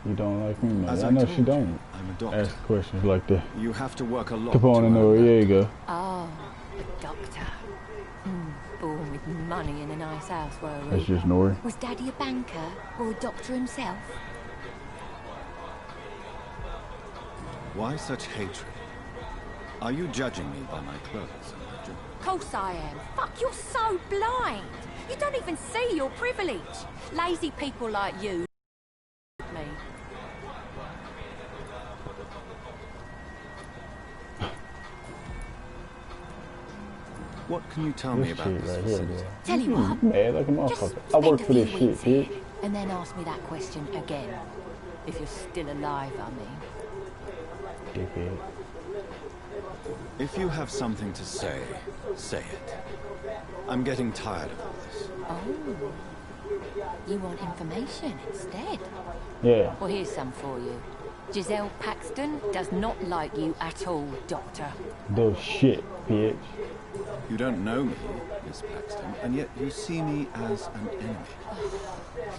You don't like me, man. As I I know told she don't. you, I'm a doctor. Ask questions like that. You have to work a lot Capone to and earn that. Noriega. Oh, a doctor. Born with money in a nice house, were we? That's just Nori. Was Daddy a banker or a doctor himself? Why such hatred? Are you judging me by my clothes and my job? Of course I am. Fuck, you're so blind. You don't even see your privilege. Lazy people like you me. What can you tell me about this right here, facility? bro. Tell you what, Mad like a just motherfucker. I spend work a for this few shit, weeks here, bitch. and then ask me that question again. If you're still alive, I mean. Dickhead. If you have something to say, say it. I'm getting tired of all this. Oh. You want information instead? Yeah. Well, here's some for you. Giselle Paxton does not like you at all, Doctor. The shit, bitch. You don't know me, Miss Paxton, and yet you see me as an enemy.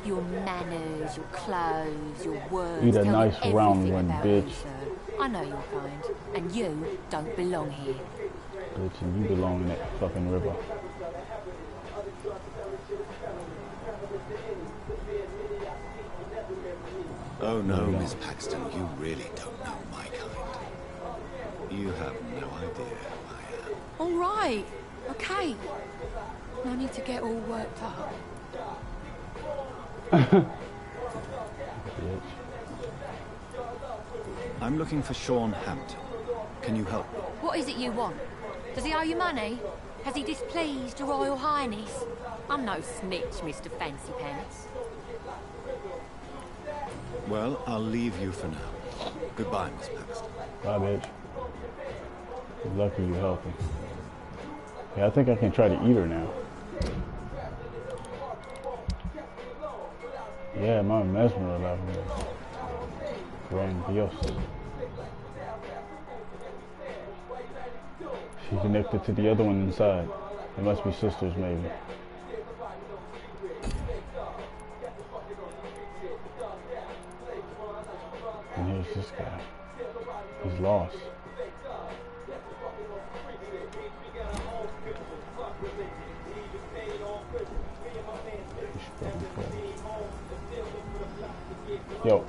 Your manners, your clothes, your words Eat a tell nice me round everything one, about bitch. you, sir. I know your kind, and you don't belong here. Bitch, and you belong in that fucking river. Oh no, Miss Paxton, you really don't know my kind. You have no idea who I am. All right, okay. No need to get all worked up. Bitch. I'm looking for Sean Hampton. Can you help me? What is it you want? Does he owe you money? Has he displeased your Royal Highness? I'm no snitch, Mr. Fancy Pants. Well, I'll leave you for now. Goodbye, Miss Paxton. Bye, bitch. Lucky you helped me. Yeah, I think I can try to eat her now. Yeah, my mesmer left me. Grandiose. She's connected to the other one inside. They must be sisters, maybe. And here's this guy. He's lost. Yo.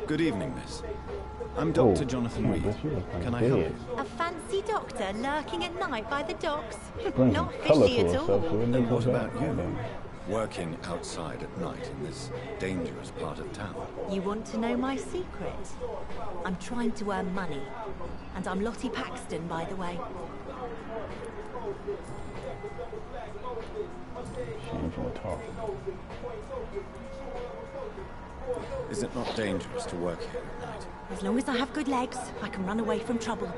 Good evening, miss. I'm Dr. Jonathan Reed. Can I help you? A fancy doctor lurking at night by the docks? Brings Not color fishy to at herself, all. so it And makes what her about bad. you? working outside at night in this dangerous part of town. You want to know my secret? I'm trying to earn money. And I'm Lottie Paxton, by the way. She ain't gonna talk. Is it not dangerous to work here at night? As long as I have good legs, I can run away from trouble.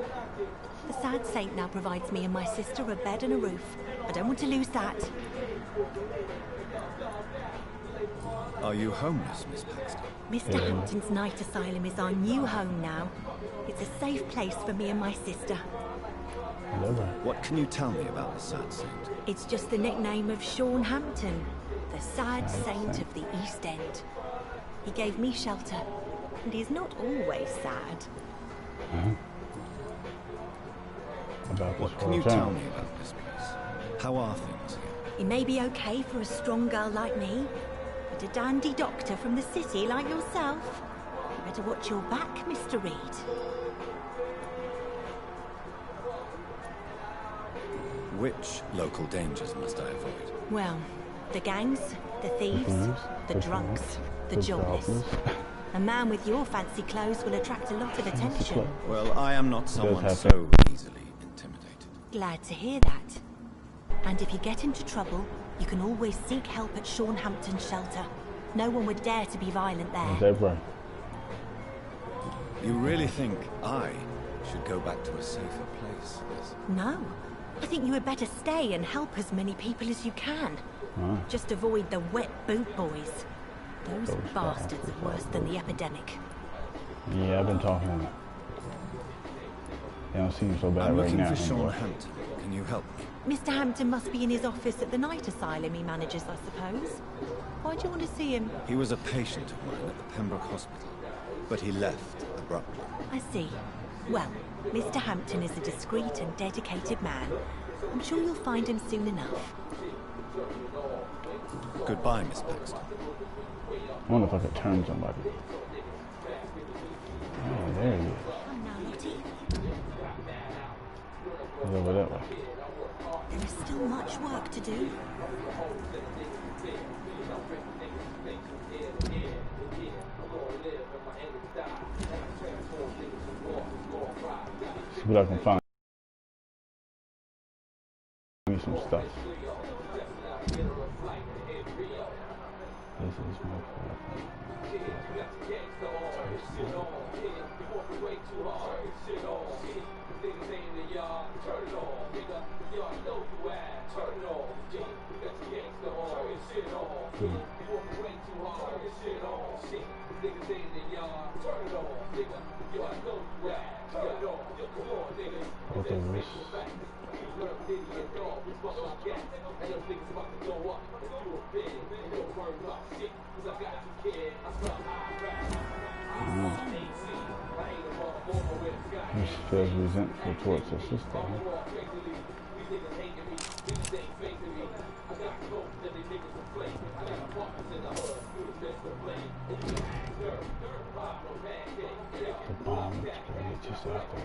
The sad saint now provides me and my sister a bed and a roof. I don't want to lose that. Are you homeless, Miss Paxton? Mr. Hampton's night asylum is our new home now. It's a safe place for me and my sister. What can you tell me about the sad saint? It's just the nickname of Sean Hampton, the sad saint of the East End. He gave me shelter, and he's not always sad. What can you tell me about this place? How are things here? It may be okay for a strong girl like me, but a dandy doctor from the city like yourself, you better watch your back, Mr. Reed. Which local dangers must I avoid? Well, the gangs, the thieves, the drunks, the jobless. A man with your fancy clothes will attract a lot of attention. Well, I am not someone so easily intimidated. Glad to hear that. And if you get into trouble, you can always seek help at Sean Hampton's shelter. No one would dare to be violent there. You really think I should go back to a safer place? No. I think you had better stay and help as many people as you can. Just avoid the wet boot boys. Those bastards are worse than the epidemic. Yeah, I've been talking to them. They don't seem so bad right now. I'm looking for Sean Hampton. Can you help me? Mr. Hampton must be in his office at the night asylum he manages, I suppose. Why do you want to see him? He was a patient of mine at the Pembroke Hospital, but he left abruptly. I see. Well, Mr. Hampton is a discreet and dedicated man. I'm sure you'll find him soon enough. Goodbye, Miss Paxton. I wonder if I could turn somebody. Oh, there he is. Come now, Lottie. He's over that way. There is still much work to do. See what I can find. Me some stuff. This is my She feels resentful towards her sister. The bomb exploded just after.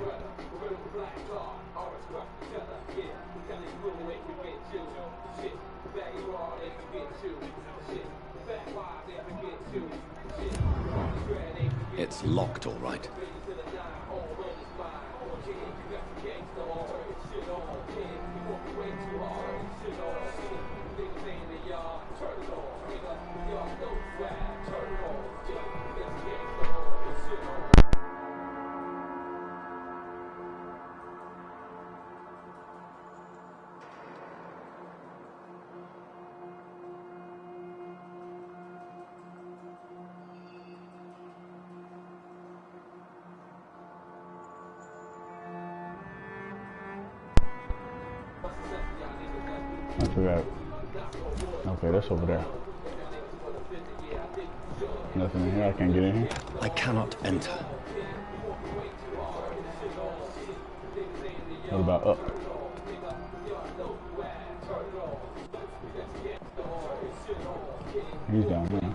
It's locked, all right. I forgot. Okay, that's over there. Nothing in here. I can't get in here. I cannot enter. What about up? He's down there.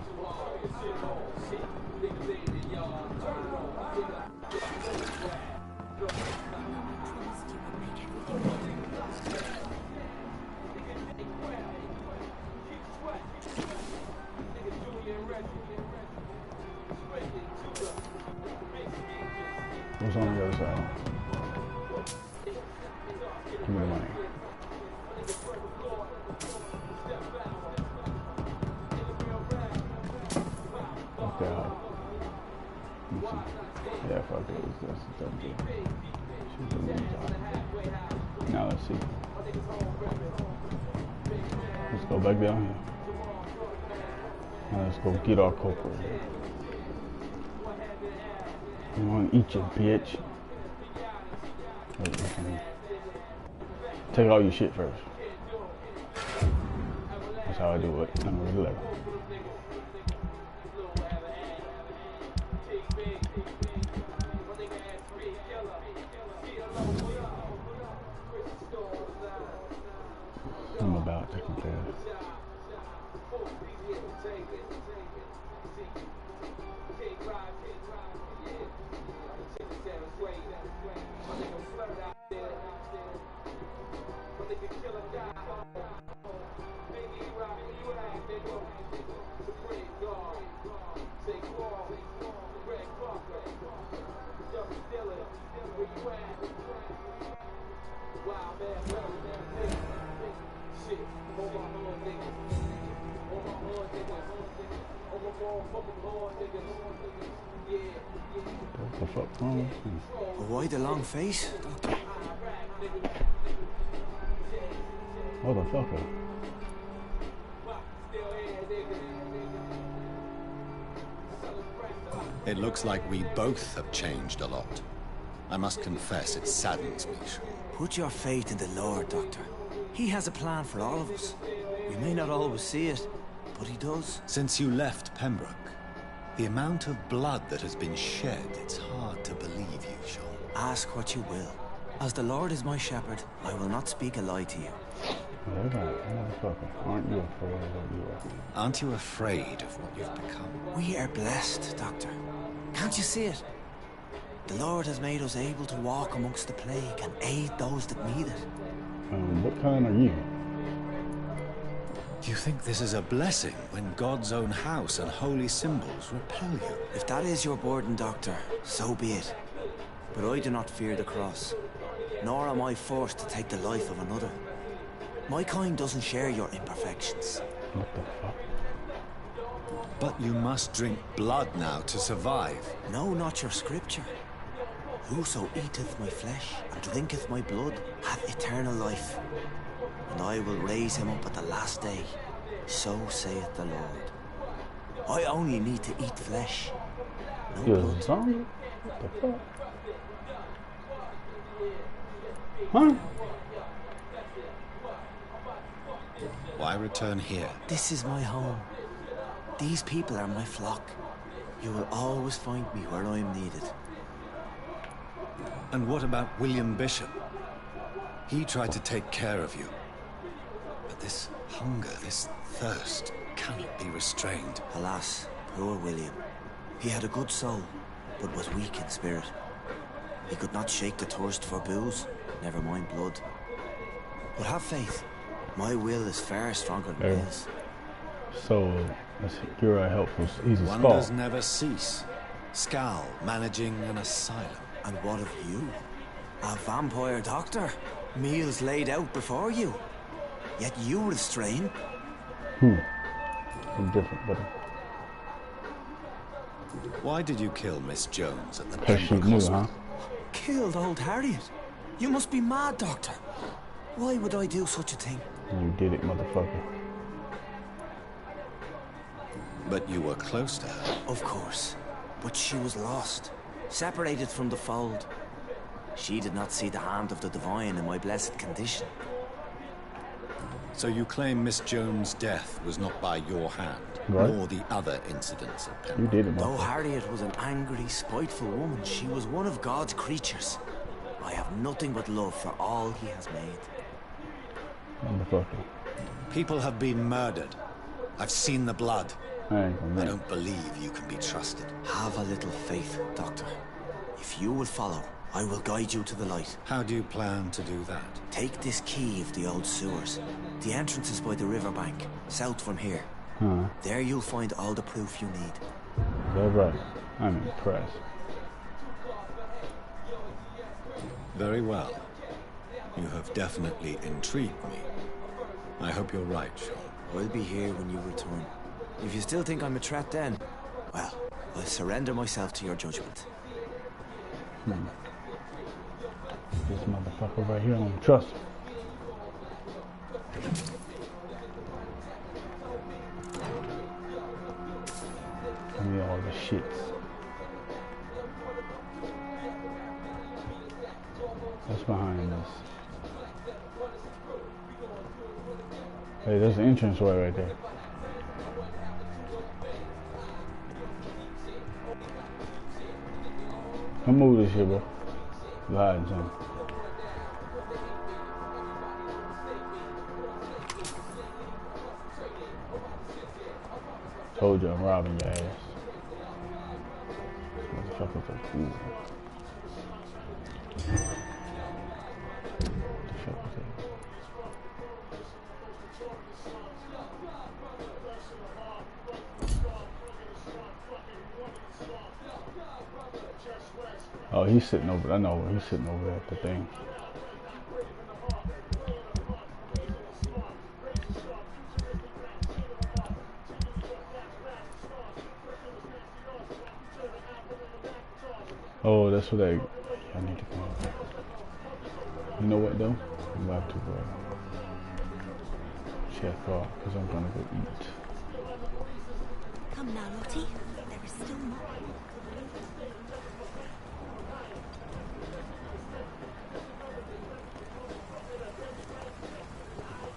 Give me the money. Okay. Let me see. Yeah, fuck it. That's a done deal. Should do one job. Now let's see. Let's go back down here. Now let's go get our culprit. You wanna eat your bitch? Wait, take all your shit first. That's how I do it. I'm gonna let go. I'm about taking care of it. What the fuck wrong with me? Why the long face, Doctor? Motherfucker. It looks like we both have changed a lot. I must confess, it saddens me, Sean. Put your faith in the Lord, Doctor. He has a plan for all of us. We may not always see it, but he does. Since you left Pembroke, the amount of blood that has been shed, it's hard to believe you, Sean. Ask what you will. As the Lord is my shepherd, I will not speak a lie to you. Motherfucker, aren't you afraid of what you are? Aren't you afraid of what you've become? We are blessed, Doctor. Can't you see it? The Lord has made us able to walk amongst the plague and aid those that need it. What kind are you? Do you think this is a blessing when God's own house and holy symbols repel you? If that is your burden, Doctor, so be it. But I do not fear the cross, nor am I forced to take the life of another. My kind doesn't share your imperfections. What the fuck? But you must drink blood now to survive. No, not your scripture. Whoso eateth my flesh and drinketh my blood hath eternal life, and I will raise him up at the last day. So saith the Lord. I only need to eat flesh, no blood. Zombie? What the fuck? Huh? Why return here? This is my home. These people are my flock. You will always find me where I am needed. And what about William Bishop? He tried to take care of you. But this hunger, this thirst, cannot be restrained. Alas, poor William. He had a good soul, but was weak in spirit. He could not shake the thirst for booze, never mind blood. But have faith. My will is far stronger than his. So, you're a helpful. He's a Wonders never cease. Scal managing an asylum. And what of you? A vampire doctor? Meals laid out before you. Yet you restrain. I'm different, buddy. Why did you kill Miss Jones at the Because she Pembroke knew, Hospital? huh? Killed old Harriet? You must be mad, Doctor. Why would I do such a thing? You did it, motherfucker. But you were close to her. Of course. But she was lost. Separated from the fold. She did not see the hand of the divine in my blessed condition. So you claim Miss Jones' death was not by your hand, right, nor the other incidents at Pembroke. You did it, though Harriet was an angry, spiteful woman, she was one of God's creatures. I have nothing but love for all he has made. Motherfucker. People have been murdered. I've seen the blood. I don't believe you can be trusted. Have a little faith, Doctor. If you will follow, I will guide you to the light. How do you plan to do that? Take this key of the old sewers. The entrance is by the riverbank, south from here. There you'll find all the proof you need. All right. I'm impressed. Very well. You have definitely intrigued me. I hope you're right, Sean. I'll be here when you return. If you still think I'm a threat then, well, I'll surrender myself to your judgment. This motherfucker right here, I don't trust him. Give me all the shits. What's behind this? Hey, there's an entrance way right there. Come move this shit, bro. You hiding something. Told you I'm robbing your ass. Motherfuckers are cool. Oh, he's sitting over. I know he's sitting over at the thing. Oh, that's what I need to come up. You know what though? I'm about to check off because I'm gonna go eat. Come now, Lottie. There is still more.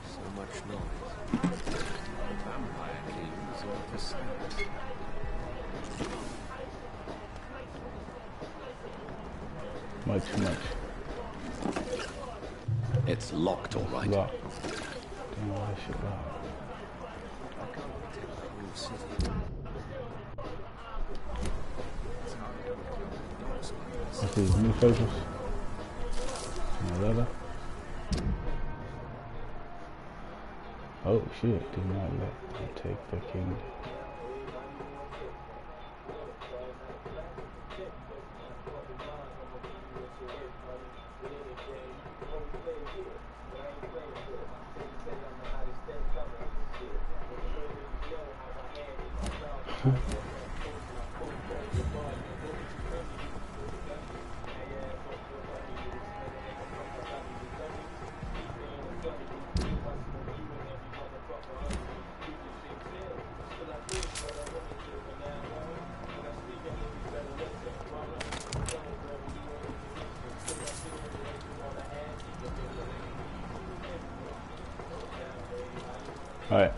So much noise. Vampire kings or pursuit. Too much. It's locked, all right. Locked. Damn, why that shit locked? What's these new faces? No leather. Oh shit, did not let them take the kingdom. All right.